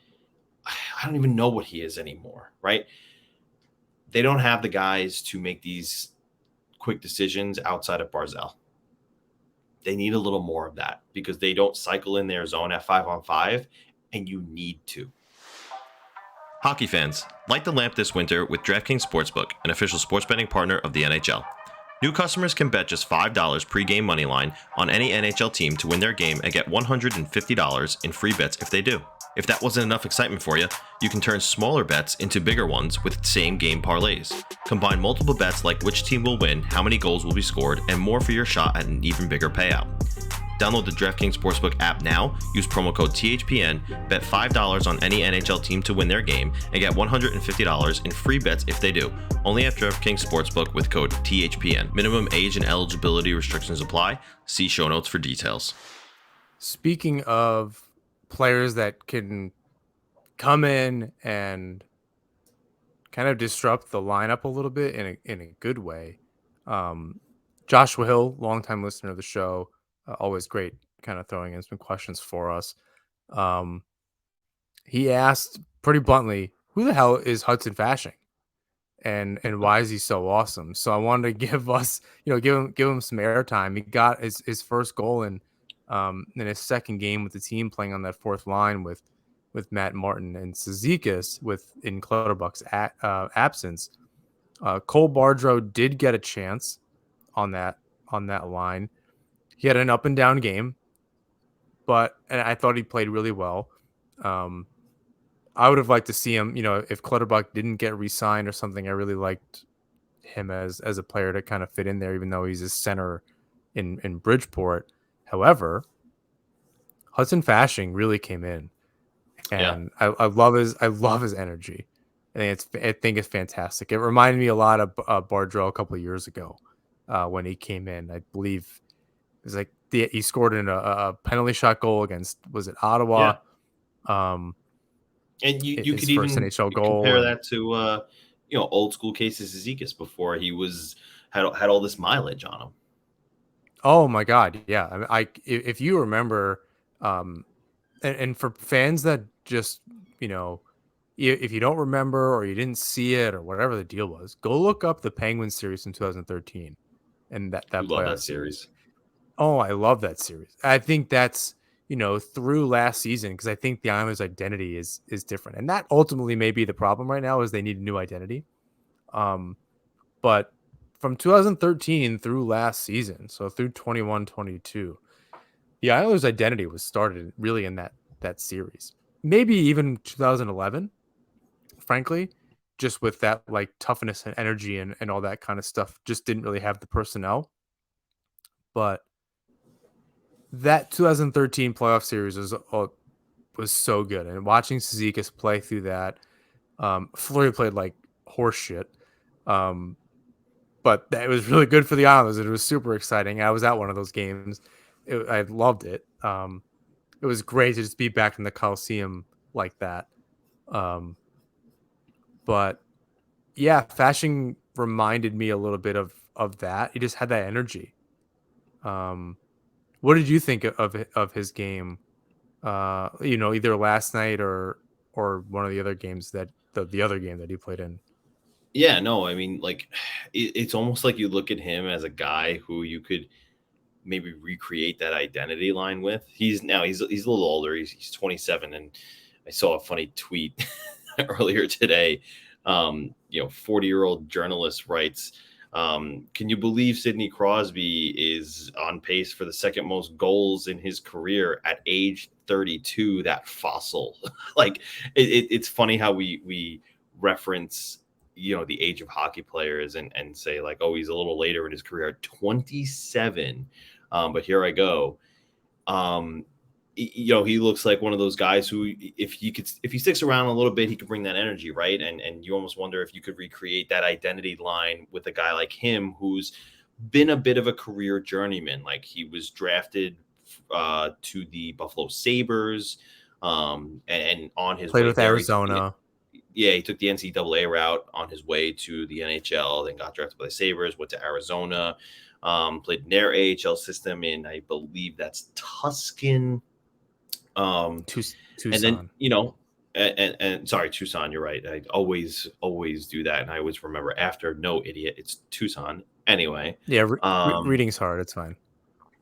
I don't even know what he is anymore, right? They don't have the guys to make these quick decisions outside of Barzell. They need a little more of that because they don't cycle in their zone at 5-on-5, and you need to. Hockey fans, light the lamp this winter with DraftKings Sportsbook, an official sports betting partner of the NHL. New customers can bet just $5 pre-game moneyline on any NHL team to win their game and get $150 in free bets if they do. If that wasn't enough excitement for you, you can turn smaller bets into bigger ones with same-game parlays. Combine multiple bets like which team will win, how many goals will be scored, and more for your shot at an even bigger payout. Download the DraftKings Sportsbook app now, use promo code THPN, bet $5 on any NHL team to win their game, and get $150 in free bets if they do. Only at DraftKings Sportsbook with code THPN. Minimum age and eligibility restrictions apply. See show notes for details. Speaking of players that can come in and kind of disrupt the lineup a little bit in a good way, Joshua Hill, longtime listener of the show, always great kind of throwing in some questions for us. He asked pretty bluntly, who the hell is Hudson Fasching? And why is he so awesome? So I wanted to give us, give him some airtime. He got his first goal in his second game with the team, playing on that fourth line with Matt Martin and Cizikas in Clutterbuck's absence. Cole Bardreau did get a chance on that line. He had an up and down game, and I thought he played really well. I would have liked to see him, if Clutterbuck didn't get re-signed or something. I really liked him as a player to kind of fit in there, even though he's a center in Bridgeport. However, Hudson Fasching really came in, and yeah. I love his energy. I think it's fantastic. It reminded me a lot of Bardreau a couple of years ago when he came in. I believe it was like he scored in a penalty shot goal against, was it Ottawa? Yeah. And you could even NHL goal compare that to old school cases Cizikas before he had all this mileage on him. Oh my God, yeah. I mean, if you remember, and for fans that just if you don't remember or you didn't see it or whatever the deal was, go look up the Penguins series in 2013 and that playoff series. Oh, I love that series. I think that's through last season, because I think the Islanders' identity is different, and that ultimately may be the problem right now, is they need a new identity. But from 2013 through last season, so through 21-22, the Islanders' identity was started really in that series. Maybe even 2011, frankly, just with that like toughness and energy and all that kind of stuff, just didn't really have the personnel. But that 2013 playoff series was so good, and watching Cizikas play through that, Fleury played like horse shit, but that was really good for the Islanders. It was super exciting. I was at one of those games. I loved it. It was great to just be back in the Coliseum like that. But yeah, Fasching reminded me a little bit of that. He just had that energy. What did you think of his game? Either last night or one of the other games that the other game that he played in. Yeah, no, I mean, like it's almost like you look at him as a guy who you could maybe recreate that identity line with. He's a little older. He's 27, and I saw a funny tweet earlier today. 40-year-old journalist writes, can you believe Sidney Crosby is on pace for the second most goals in his career at age 32? That fossil. Like it's funny how we reference the age of hockey players and say like, oh, he's a little later in his career at 27. But here I go. He looks like one of those guys who, if he sticks around a little bit, he could bring that energy, right? And you almost wonder if you could recreate that identity line with a guy like him, who's been a bit of a career journeyman. Like he was drafted to the Buffalo Sabres, and on his Played way with there, Arizona. he took the NCAA route on his way to the NHL, then got drafted by the Sabres, went to Arizona, played in their AHL system in, I believe that's Tucson. Tucson. And then, and sorry, Tucson, you're right. I always do that. And I always remember after, no, idiot, it's Tucson. Anyway. Yeah, reading's hard. It's fine.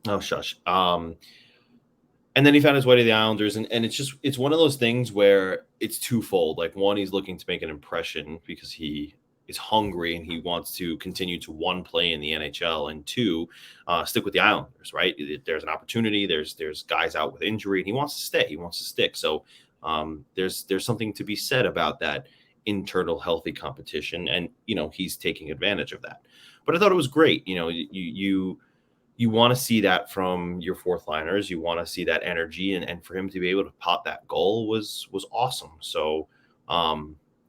Oh, shush. And then he found his way to the Islanders, and it's one of those things where it's twofold. Like, one, he's looking to make an impression because he is hungry and he wants to continue to, one, play in the NHL, and two, stick with the Islanders, right? There's an opportunity. There's guys out with injury, and he wants to stay. He wants to stick. So there's something to be said about that internal healthy competition, and he's taking advantage of that. But I thought it was great. You want to see that from your fourth liners. You want to see that energy, and for him to be able to pop that goal was awesome. So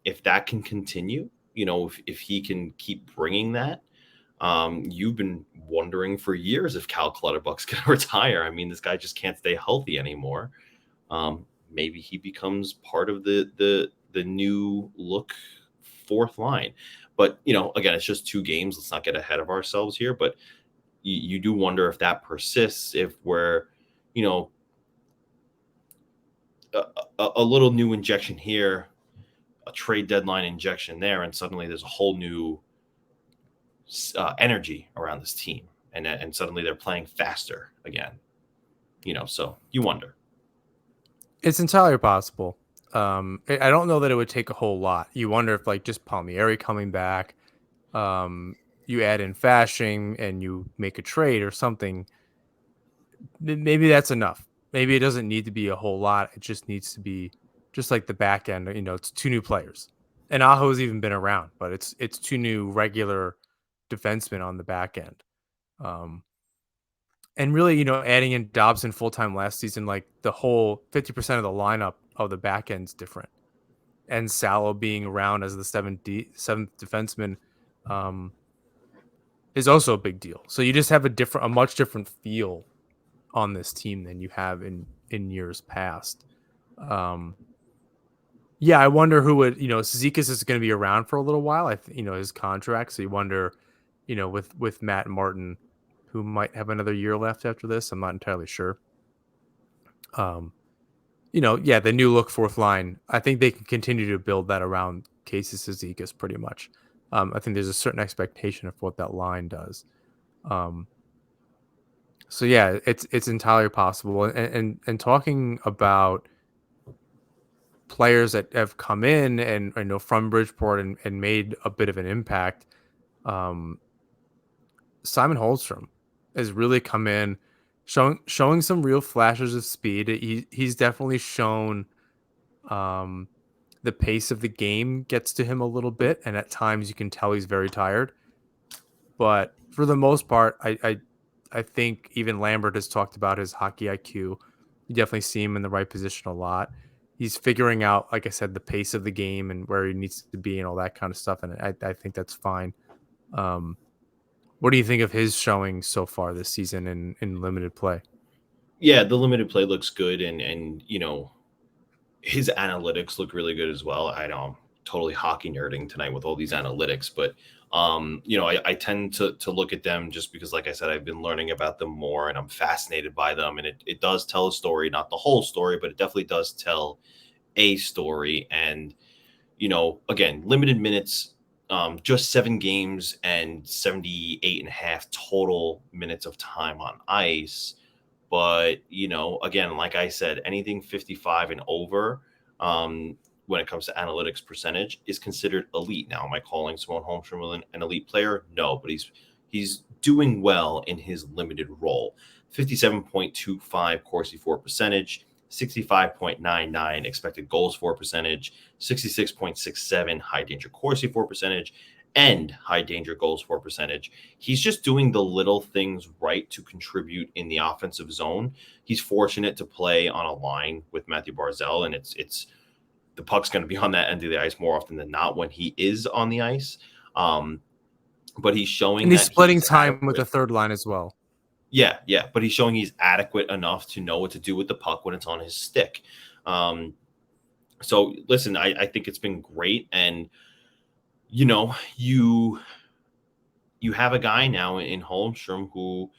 if that can continue, if he can keep bringing that, you've been wondering for years if Cal Clutterbuck's going to retire. I mean, this guy just can't stay healthy anymore. Maybe he becomes part of the new look fourth line. But, again, it's just 2 games. Let's not get ahead of ourselves here. But you do wonder if that persists, if we're, a little new injection here, a trade deadline injection there, and suddenly there's a whole new energy around this team, and suddenly they're playing faster again. So you wonder. It's entirely possible. I don't know that it would take a whole lot. You wonder if, like, just Palmieri coming back, you add in Fasching and you make a trade or something, maybe that's enough. Maybe it doesn't need to be a whole lot. It just needs to be just like the back end. It's 2 new players, and Aho's even been around, but it's 2 new regular defensemen on the back end. And really, adding in Dobson full-time last season, like the whole 50% of the lineup of the back end's different. And Salo being around as the seventh defenseman is also a big deal. So you just have a much different feel on this team than you have in years past. Yeah, I wonder who would, Zizekas is going to be around for a little while. His contract. So you wonder, with Matt Martin, who might have another year left after this. I'm not entirely sure. The new look fourth line, I think they can continue to build that around Casey Zizekas pretty much. I think there's a certain expectation of what that line does. So yeah, it's entirely possible. And talking about players that have come in and from Bridgeport and made a bit of an impact, Simon Holmstrom has really come in, showing some real flashes of speed. He's definitely shown the pace of the game gets to him a little bit, and at times you can tell he's very tired. But for the most part, I think even Lambert has talked about his hockey IQ. You definitely see him in the right position a lot. He's figuring out, like I said, the pace of the game and where he needs to be and all that kind of stuff. And I think that's fine. What do you think of his showing so far this season in limited play? Yeah, the limited play looks good, and his analytics look really good as well. I know I'm totally hockey nerding tonight with all these analytics, but I tend to look at them just because, like I said, I've been learning about them more and I'm fascinated by them. And it does tell a story, not the whole story, but it definitely does tell a story. And, again, limited minutes just 7 games and 78.5 total minutes of time on ice. But, again, like I said, anything 55 and over, when it comes to analytics percentage, is considered elite. Now, am I calling Simon Holmstrom an elite player? No, but he's doing well in his limited role. 57.25 Corsi for percentage, 65.99 expected goals for percentage, 66.67 high danger Corsi for percentage, and high danger goals for percentage. He's just doing the little things right to contribute in the offensive zone. He's fortunate to play on a line with Matthew Barzal, and it's the puck's going to be on that end of the ice more often than not when he is on the ice. But he's showing and he's that splitting he's time adequate. with the third line as well. Yeah, but he's showing he's adequate enough to know what to do with the puck when it's on his stick. So listen, I think it's been great, and you have a guy now in Holmstrom who,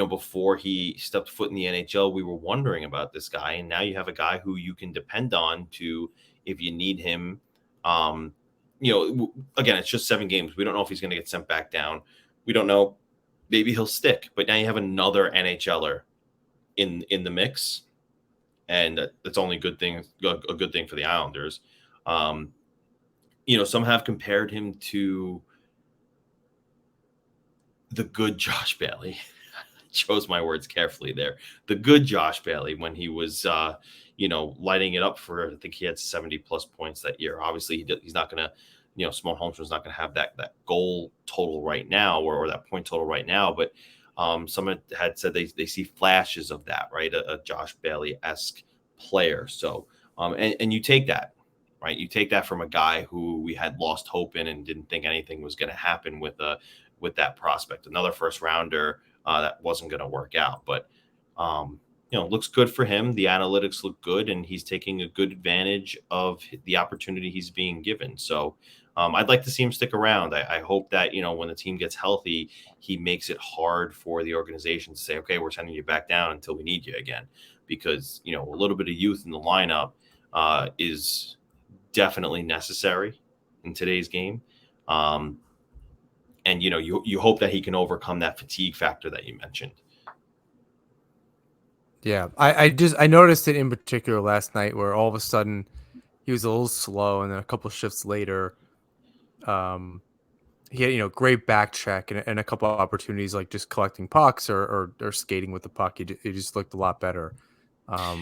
before he stepped foot in the NHL, we were wondering about this guy, and now you have a guy who you can depend on to, if you need him. Again, it's just 7 games. We don't know if he's going to get sent back down. We don't know. Maybe he'll stick, but now you have another NHLer in the mix, and that's only a good thing for the Islanders. Some have compared him to the good Josh Bailey. Chose my words carefully there. The good Josh Bailey, when he was, lighting it up for, I think he had 70 plus points that year. Obviously, he's not going to, Simon Holmstrom's not going to have that goal total right now or that point total right now. But someone had said they see flashes of that, right? A Josh Bailey-esque player. So, and you take that, right? You take that from a guy who we had lost hope in and didn't think anything was going to happen with that prospect. Another first rounder that wasn't going to work out. But, looks good for him. The analytics look good, and he's taking a good advantage of the opportunity he's being given. So I'd like to see him stick around. I hope that, when the team gets healthy, he makes it hard for the organization to say, okay, we're sending you back down until we need you again. Because, a little bit of youth in the lineup is definitely necessary in today's game. And, you hope that he can overcome that fatigue factor that you mentioned. Yeah, I noticed it in particular last night where all of a sudden he was a little slow, and then a couple shifts later, he had great back check and a couple of opportunities like just collecting pucks or skating with the puck. It just looked a lot better.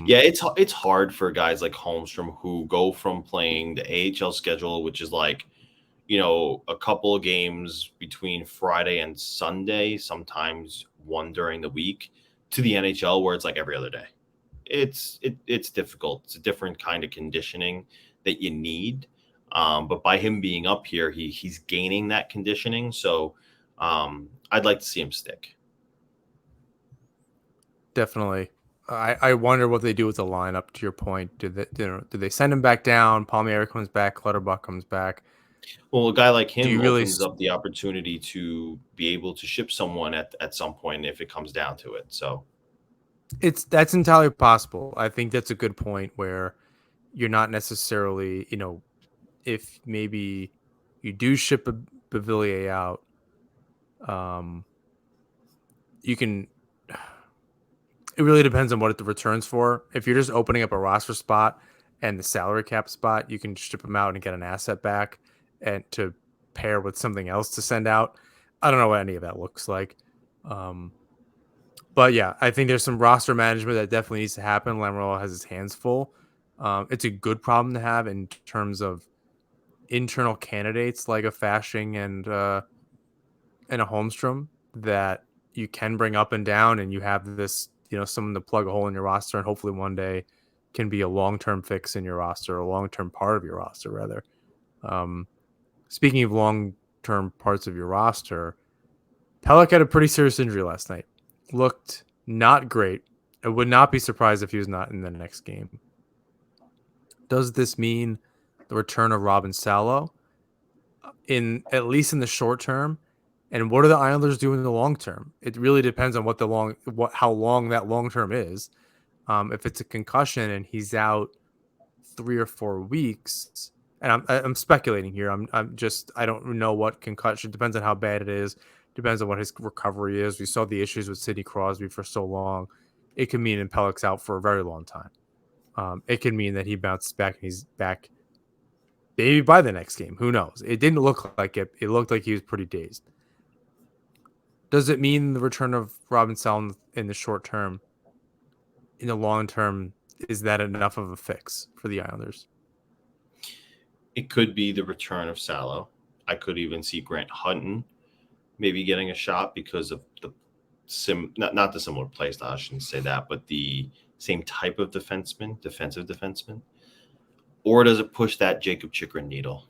Yeah, it's hard for guys like Holmstrom who go from playing the AHL schedule, which is like, a couple of games between Friday and Sunday, sometimes one during the week, to the NHL where it's like every other day. It's difficult. It's a different kind of conditioning that you need. But by him being up here, he's gaining that conditioning. So I'd like to see him stick. Definitely. I wonder what they do with the lineup. To your point, do they send him back down? Palmieri comes back. Clutterbuck comes back. Well, a guy like him really opens up the opportunity to be able to ship someone at some point if it comes down to it. So that's entirely possible. I think that's a good point where you're not necessarily, if maybe you do ship a Bavillier out, you can. It really depends on what the return's for. If you're just opening up a roster spot and the salary cap spot, you can ship them out and get an asset back and to pair with something else to send out. I don't know what any of that looks like. But yeah, I think there's some roster management that definitely needs to happen. Lamoriello has his hands full. It's a good problem to have in terms of internal candidates like a Fasching and a Holmstrom that you can bring up and down, and you have this, someone to plug a hole in your roster, and hopefully one day can be a long-term fix in your roster, a long-term part of your roster, rather. Speaking of long-term parts of your roster, Pelech had a pretty serious injury last night. Looked not great. I would not be surprised if he was not in the next game. Does this mean the return of Robin Salo at least in the short term? And what are the Islanders doing in the long term? It really depends on how long that long term is. If it's a concussion and he's out 3 or 4 weeks, and I'm speculating here. I don't know what concussion. Depends on how bad it is. Depends on what his recovery is. We saw the issues with Sidney Crosby for so long. It could mean Impelic's out for a very long time. It could mean that he bounces back and he's back maybe by the next game. Who knows? It didn't look like it. It looked like he was pretty dazed. Does it mean the return of Robin Sal in the short term? In the long term, is that enough of a fix for the Islanders? It could be the return of Salo. I could even see Grant Hutton maybe getting a shot because of the not the similar play style, I shouldn't say that, but the same type of defensive defenseman. Or does it push that Jacob Chikrin needle?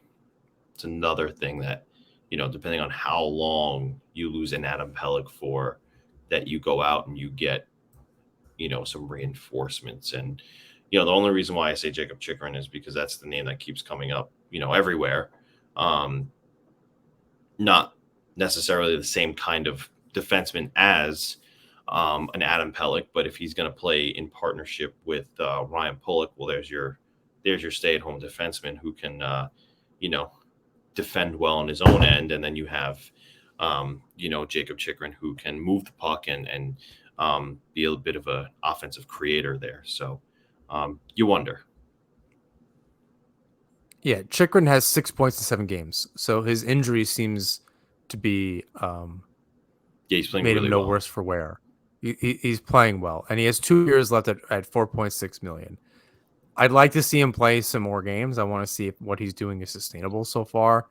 It's another thing that, depending on how long you lose an Adam Pelech for, that you go out and you get, some reinforcements. And, the only reason why I say Jacob Chikrin is because that's the name that keeps coming up, everywhere. Not necessarily the same kind of defenseman as an Adam Pelech, but if he's going to play in partnership with Ryan Pulock, well, there's your stay-at-home defenseman who can, defend well on his own end, and then you have, Jacob Chikrin who can move the puck and be a bit of an offensive creator there. So you wonder. Yeah, Chikrin has 6 points in 7 games, so his injury seems to be he's playing made really him no well. worse for wear. He's playing well, and he has 2 years left at $4.6 million. I'd like to see him play some more games. I want to see if what he's doing is sustainable so far.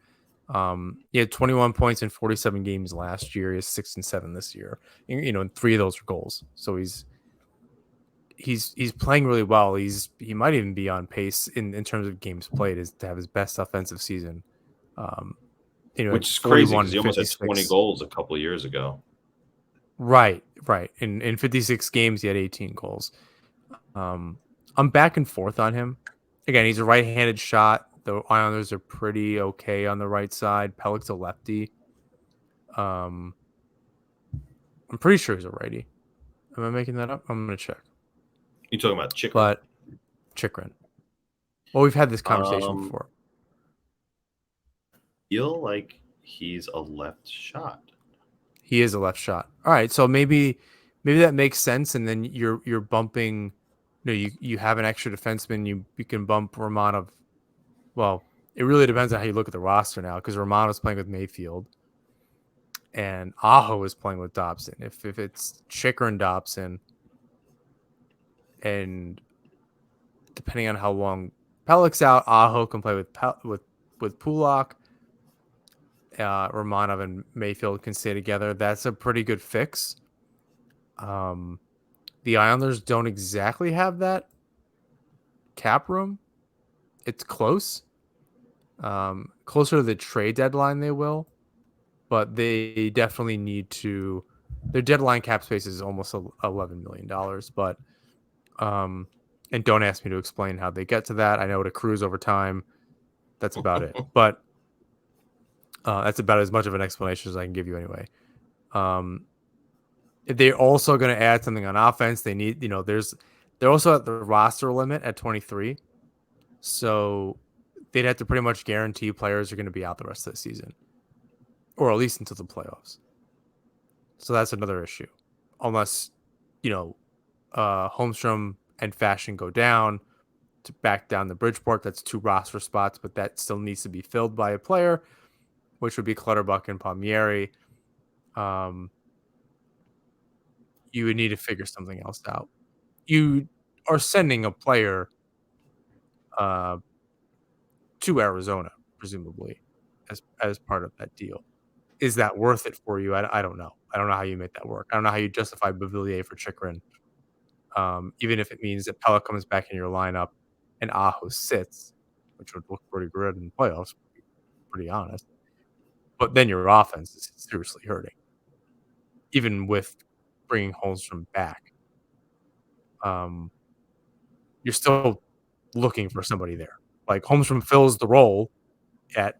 He had 21 points in 47 games last year. He has 6 and 7 this year. And 3 of those are goals. So he's playing really well. He might even be on pace in terms of games played to have his best offensive season. Which is crazy because he almost had 20 goals a couple of years ago. Right. In 56 games, he had 18 goals. I'm back and forth on him. Again, he's a right-handed shot. The Islanders are pretty okay on the right side. Pelech's a lefty. I'm pretty sure he's a righty. Am I making that up? I'm going to check. You talking about Chikrin? But Chikrin. Well, we've had this conversation before. Feel like he's a left shot. He is a left shot. All right, so maybe that makes sense, and then you're bumping. You have an extra defenseman. You can bump Romanov. Well, it really depends on how you look at the roster now, because Romanov's playing with Mayfield, and Aho is playing with Dobson. If it's Chikrin, Dobson, and depending on how long Pelech's out, Aho can play with Pulock. Romanov and Mayfield can stay together. That's a pretty good fix. The Islanders don't exactly have that cap room. It's close. Closer to the trade deadline, they will. But they definitely need to. Their deadline cap space is almost $11 million. But, and don't ask me to explain how they get to that. I know it accrues over time. That's about it. But that's about as much of an explanation as I can give you anyway. If they're also going to add something on offense, they need, they're also at the roster limit at 23. So they'd have to pretty much guarantee players are going to be out the rest of the season, or at least until the playoffs. So that's another issue. Unless, Holmstrom and Fasching go down to back down the Bridgeport, that's 2 roster spots, but that still needs to be filled by a player, which would be Clutterbuck and Palmieri. You would need to figure something else out. You are sending a player to Arizona, presumably, as part of that deal. Is that worth it for you? I don't know. I don't know how you make that work. I don't know how you justify Beauvillier for Chikrin, even if it means that Pelech comes back in your lineup and Aho sits, which would look pretty good in the playoffs, to be pretty honest. But then your offense is seriously hurting, even with bringing Holmstrom back. You're still looking for somebody there. Like, Holmstrom fills the role at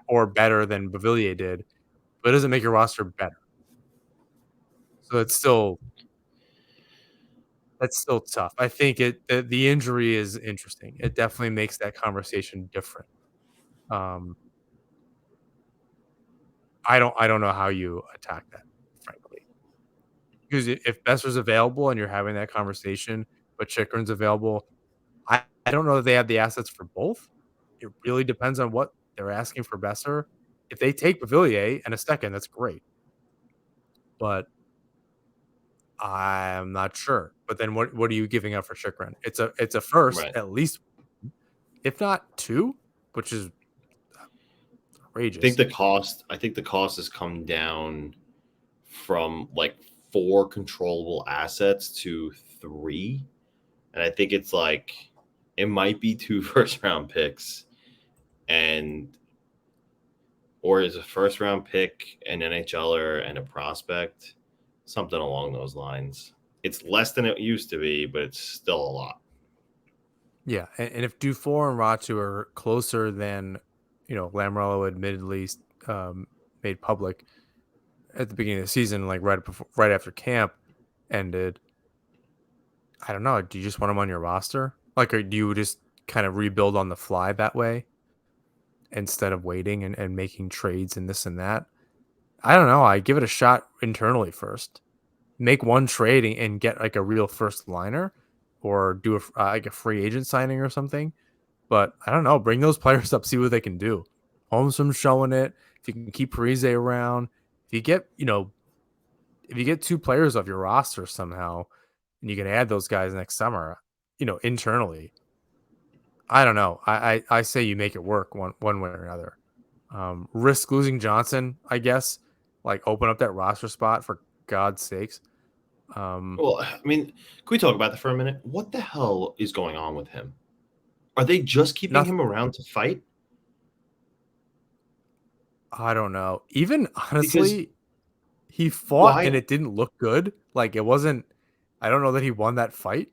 or better than Beauvillier did, but it doesn't make your roster better. So that's still tough. I think the injury is interesting. It definitely makes that conversation different. Um, I don't know how you attack that, frankly. Because if Besser's available and you're having that conversation, but Chikrin's available, I don't know that they have the assets for both. It really depends on what they're asking for Besser. If they take Pavillier and a second, that's great. But I'm not sure. But then what are you giving up for Chikrin? It's a first, Right. at least, if not two, which is I think outrageous. the cost has come down from like 4 controllable assets to 3. And I think it's like it might be 2 first round picks and or is a first round pick an NHLer and a prospect, something along those lines. It's less than it used to be, but it's still a lot. Yeah, and if Dufour and Ratu are closer than, Lamoriello admittedly made public at the beginning of the season, like right after camp ended, I don't know. Do you just want them on your roster? Like, or do you just kind of rebuild on the fly that way instead of waiting and making trades and this and that? I don't know. I give it a shot internally first. Make one trade and get like a real first liner, or do like a free agent signing or something. But I don't know. Bring those players up, see what they can do. Holmstrom's showing it. If you can keep Parise around, if you get, if you get 2 players off your roster somehow, and you can add those guys next summer, internally, I don't know. I say you make it work one way or another. Risk losing Johnson, I guess. Like open up that roster spot for God's sakes. Well, I mean, can we talk about that for a minute? What the hell is going on with him? Are they just keeping him Nothing. around to fight? I don't know. Even Because honestly, he fought why and it didn't look good. Like it wasn't. I don't know that he won that fight.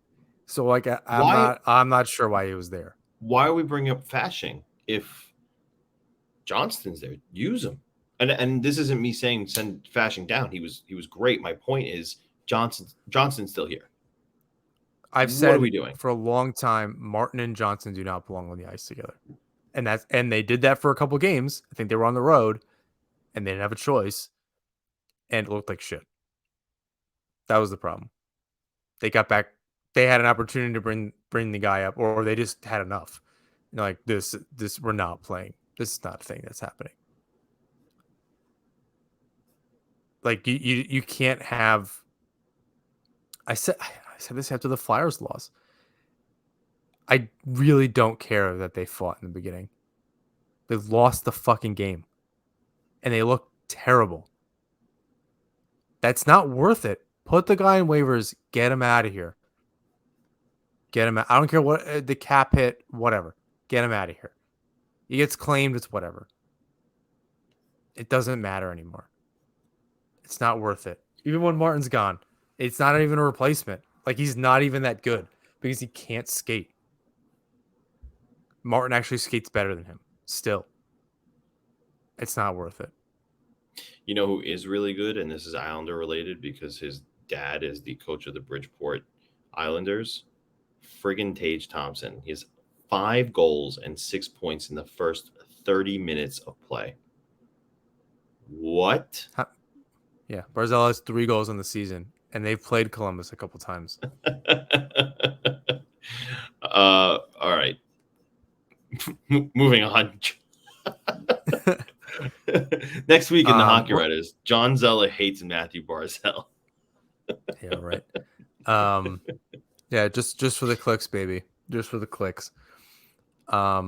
So like I'm why not sure why he was there. why are we bringing up Fashing if Johnston's there? Use him. And this isn't me saying send Fashing down. He was great. My point is Johnston's still here. I've What are said we doing? for a long time, Martin and Johnson do not belong on the ice together, and they did that for a couple games. I think they were on the road, and they didn't have a choice, and it looked like shit. That was the problem. They got back. They had an opportunity to bring the guy up, or they just had enough. Like this we're not playing. This is not a thing that's happening. Like you can't have. I said this after the Flyers loss. I really don't care that they fought in the beginning. They lost the fucking game, and they look terrible. That's not worth it. Put the guy in waivers. Get him out of here. Get him out. I don't care what the cap hit, whatever. Get him out of here. He gets claimed. It's whatever. It doesn't matter anymore. It's not worth it. Even when Martin's gone, it's not even a replacement. Like he's not even that good because he can't skate. Martin actually skates better than him. Still, it's not worth it. You know who is really good, and this is Islander related because his dad is the coach of the Bridgeport Islanders. Friggin' Tage Thompson. He has 5 goals and 6 points in the first 30 minutes of play. What? Yeah, Barzell has 3 goals in the season, and they've played Columbus a couple times. All right. Moving on. Next week in the Hockey Writers, John Zella hates Matthew Barzell. Yeah, right. Yeah, just for the clicks, baby. Just for the clicks. I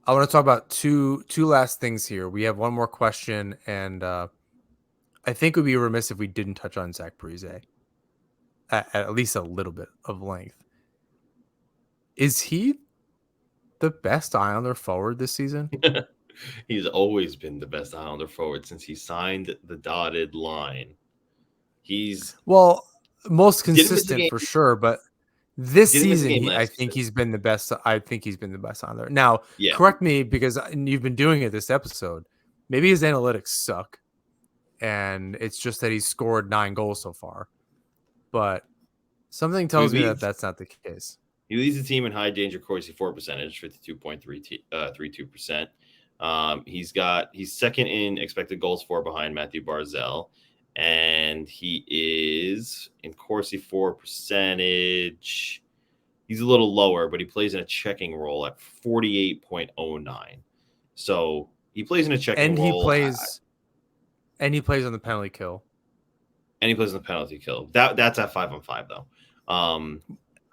want to talk about two last things here. We have one more question, and I think it would be remiss if we didn't touch on Zach Parise at least a little bit of length. Is he the best Islander forward this season? He's always been the best Islander forward since he signed the dotted line. He's most consistent for sure, but this season I think he's been the best. I think he's been the best Islander. Now, yeah. Correct me because you've been doing it this episode. Maybe his analytics suck, and it's just that he's scored 9 goals so far. But something tells me that that's not the case. He leads the team in high danger Corsi for percentage, 52.32%. He's second in expected goals for behind Matthew Barzell, and he is in Corsi for percentage. He's a little lower, but he plays in a checking role at 48.09. So he plays in a checking And he role. plays on the penalty kill. And he plays in the penalty kill. That's at 5-on-5 though.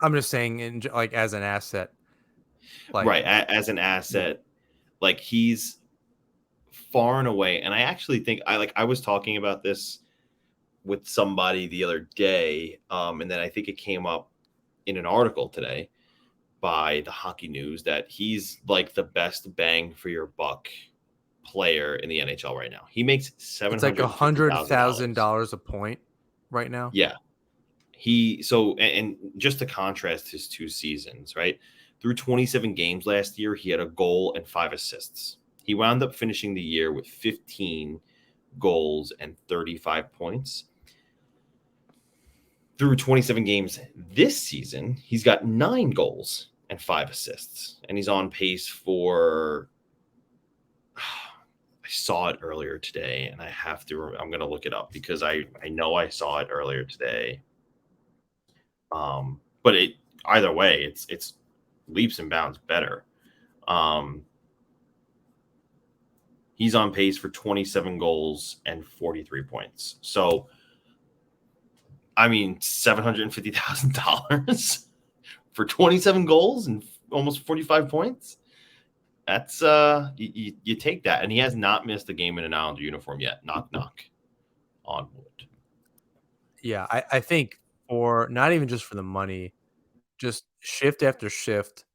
I'm just saying, like as an asset, right? As an asset, like he's far and away. And I actually think I was talking about this with somebody the other day, and then I think it came up in an article today by the Hockey News that he's like the best bang for your buck player in the NHL right now. He makes $750,000. It's like $100,000 a point right now. Yeah. And just to contrast his 2 seasons, right? Through 27 games last year, he had a goal and 5 assists. He wound up finishing the year with 15 goals and 35 points. Through 27 games this season, he's got 9 goals and 5 assists. And he's on pace for, I saw it earlier today, and I'm going to look it up because I know I saw it earlier today. But either way, it's leaps and bounds better. He's on pace for 27 goals and 43 points. So, I mean, $750,000 for 27 goals and almost 45 points. That's you take that, and he has not missed a game in an Islander uniform yet. Knock knock on wood. Yeah, I think for not even just for the money, just shift after shift,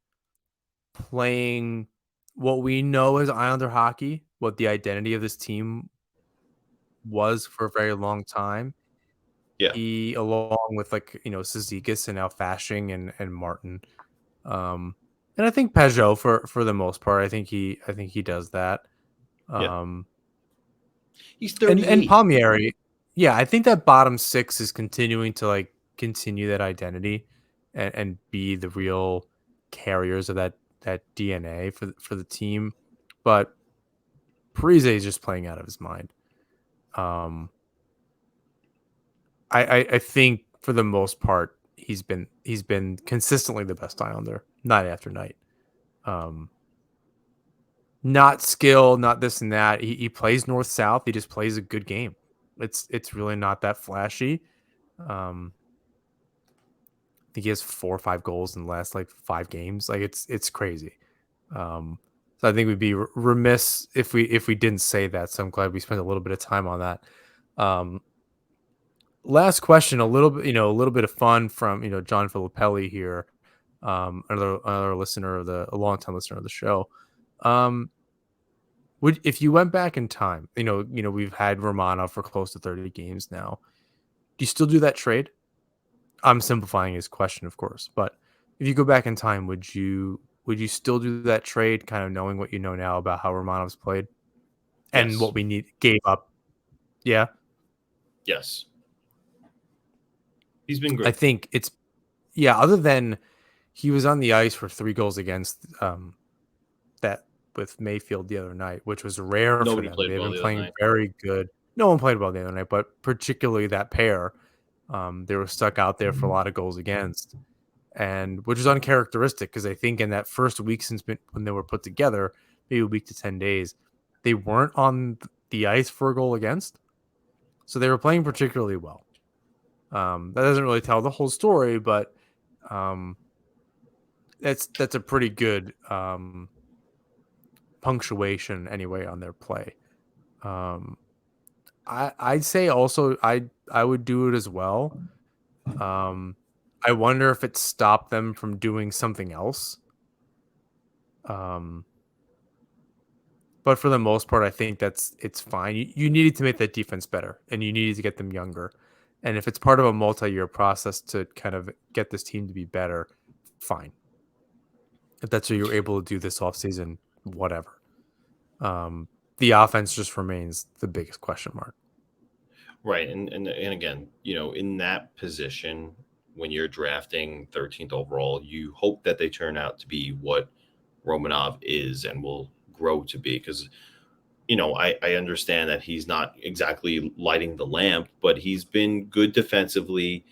playing what we know as Islander hockey, what the identity of this team was for a very long time. Yeah. He, along with Cizikas and now Fasching and Martin, and I think Peugeot for the most part. I think he does that. He's 38. And Palmieri. Yeah, I think that bottom 6 is continuing to continue that identity and be the real carriers of that DNA for the team. But Parise is just playing out of his mind. I think for the most part he's been consistently the best Islander night after night. Not skill, not this and that. He plays north-south. He just plays a good game. It's really not that flashy. I think he has 4 or 5 goals in the last 5 games. It's crazy. So I think we'd be remiss if we didn't say that. So I'm glad we spent a little bit of time on that. Last question, a little bit of fun from John Filippelli here, another listener a longtime listener of the show. If you went back in time, we've had Romanov for close to 30 games now. Do you still do that trade? I'm simplifying his question, of course, but if you go back in time, would you still do that trade, kind of knowing what you know now about how Romanov's played and what we gave up? Yeah. Yes. He's been great. I think other than he was on the ice for 3 goals against that with Mayfield the other night, which was rare for them. They've been playing very good. No one played well the other night, but particularly that pair. They were stuck out there for a lot of goals against, and which is uncharacteristic because I think in that first week since when they were put together, maybe a week to 10 days, they weren't on the ice for a goal against. So they were playing particularly well. That doesn't really tell the whole story, but that's a pretty good punctuation anyway on their play. I'd say also I would do it as well. I wonder if it stopped them from doing something else. But for the most part, I think it's fine. You needed to make that defense better, and you needed to get them younger. And if it's part of a multi-year process to kind of get this team to be better, fine. If that's what you're able to do this offseason, whatever. The offense just remains the biggest question mark. Right. And again, in that position, when you're drafting 13th overall, you hope that they turn out to be what Romanov is and will grow to be. Because, I understand that he's not exactly lighting the lamp, but he's been good defensively.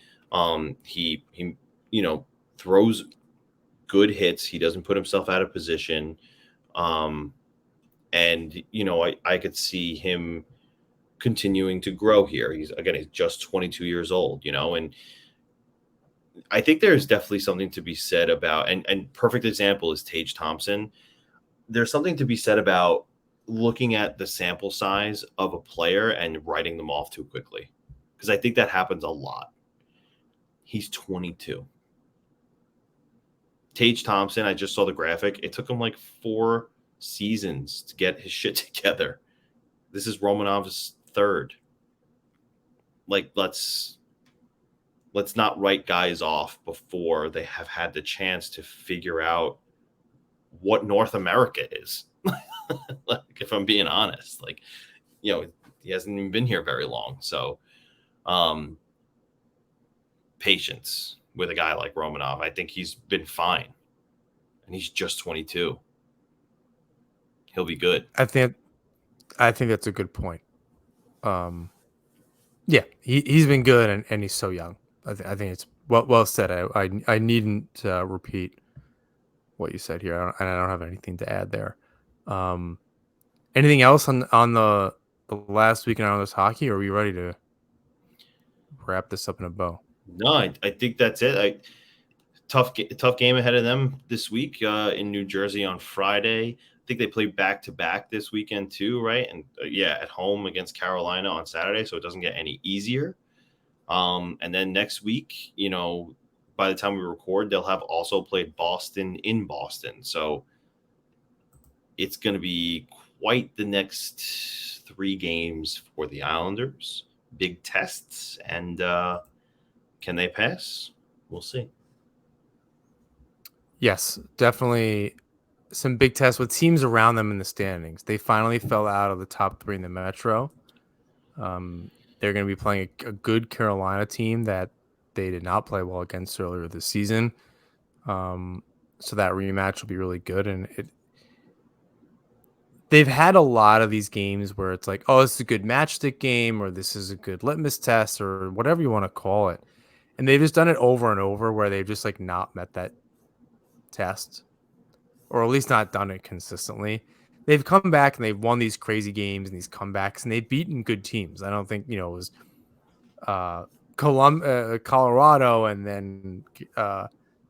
He throws good hits. He doesn't put himself out of position. And I could see him continuing to grow here. He's just 22 years old, and I think there's definitely something to be said about, and perfect example is Tage Thompson. There's something to be said about looking at the sample size of a player and writing them off too quickly, because I think that happens a lot. He's 22. Tage Thompson, I just saw the graphic. It took him like 4 seasons to get his shit together. This is Romanov's third. Like, let's not write guys off before they have had the chance to figure out what North America is. Like, if I'm being honest, he hasn't even been here very long. So, patience with a guy like Romanov. I think he's been fine, and he's just 22. He'll be good. I think that's a good point. Yeah, he's been good, and he's so young. I think it's well said. I needn't repeat what you said here. I don't have anything to add there. Anything else on the last week in Islanders hockey, or are we ready to wrap this up in a bow? No, I think that's it. Tough game ahead of them this week in New Jersey on Friday. I think they play back-to-back this weekend too, right? And at home against Carolina on Saturday, so it doesn't get any easier. And then next week, by the time we record, they'll have also played Boston in Boston. So it's going to be quite the next 3 games for the Islanders. Big tests, and can they pass? We'll see. Yes, definitely some big tests with teams around them in the standings. They finally fell out of the top 3 in the Metro. They're going to be playing a good Carolina team that they did not play well against earlier this season. So that rematch will be really good. And they've had a lot of these games where it's like, oh, this is a good matchstick game, or this is a good litmus test, or whatever you want to call it. And they've just done it over and over where they've just not met that test, or at least not done it consistently. They've come back and they've won these crazy games and these comebacks, and they've beaten good teams. I don't think it was Colorado and then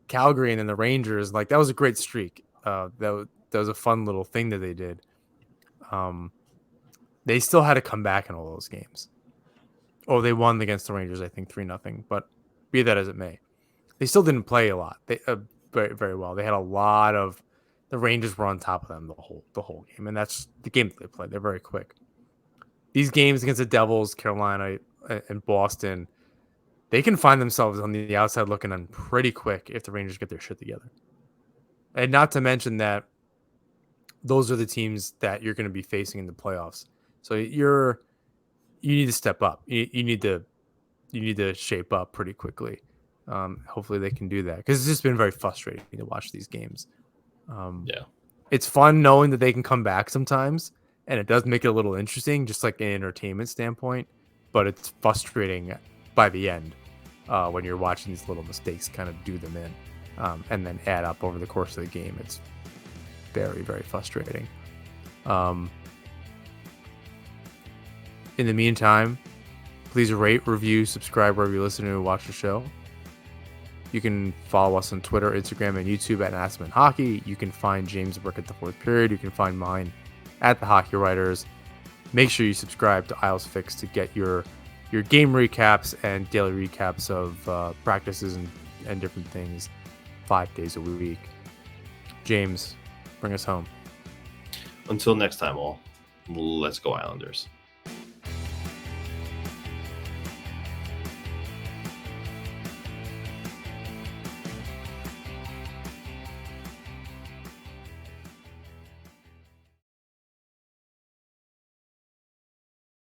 Calgary and then the Rangers. Like, that was a great streak. That was a fun little thing that they did. They still had to come back in all those games. Oh, they won against the Rangers, I think 3-0. But be that as it may, they still didn't play a lot. They very, very well. They had a lot of. The Rangers were on top of them the whole game, and that's the game that they played. They're very quick. These games against the Devils, Carolina, and Boston, they can find themselves on the outside looking in pretty quick if the Rangers get their shit together. And not to mention that those are the teams that you're going to be facing in the playoffs. So you need to step up. You need to shape up pretty quickly. Hopefully they can do that, because it's just been very frustrating to watch these games. It's fun knowing that they can come back sometimes, and it does make it a little interesting, just like an entertainment standpoint. But it's frustrating by the end when you're watching these little mistakes kind of do them in, and then add up over the course of the game. It's very, very frustrating. In the meantime, please rate, review, subscribe wherever you listen to and watch the show. You can follow us on Twitter, Instagram, and YouTube at Aspen Hockey. You can find James' work at the Fourth Period. You can find mine at the Hockey Writers. Make sure you subscribe to Isles Fix to get your game recaps and daily recaps of practices and different things 5 days a week. James, bring us home. Until next time, all. Let's go Islanders.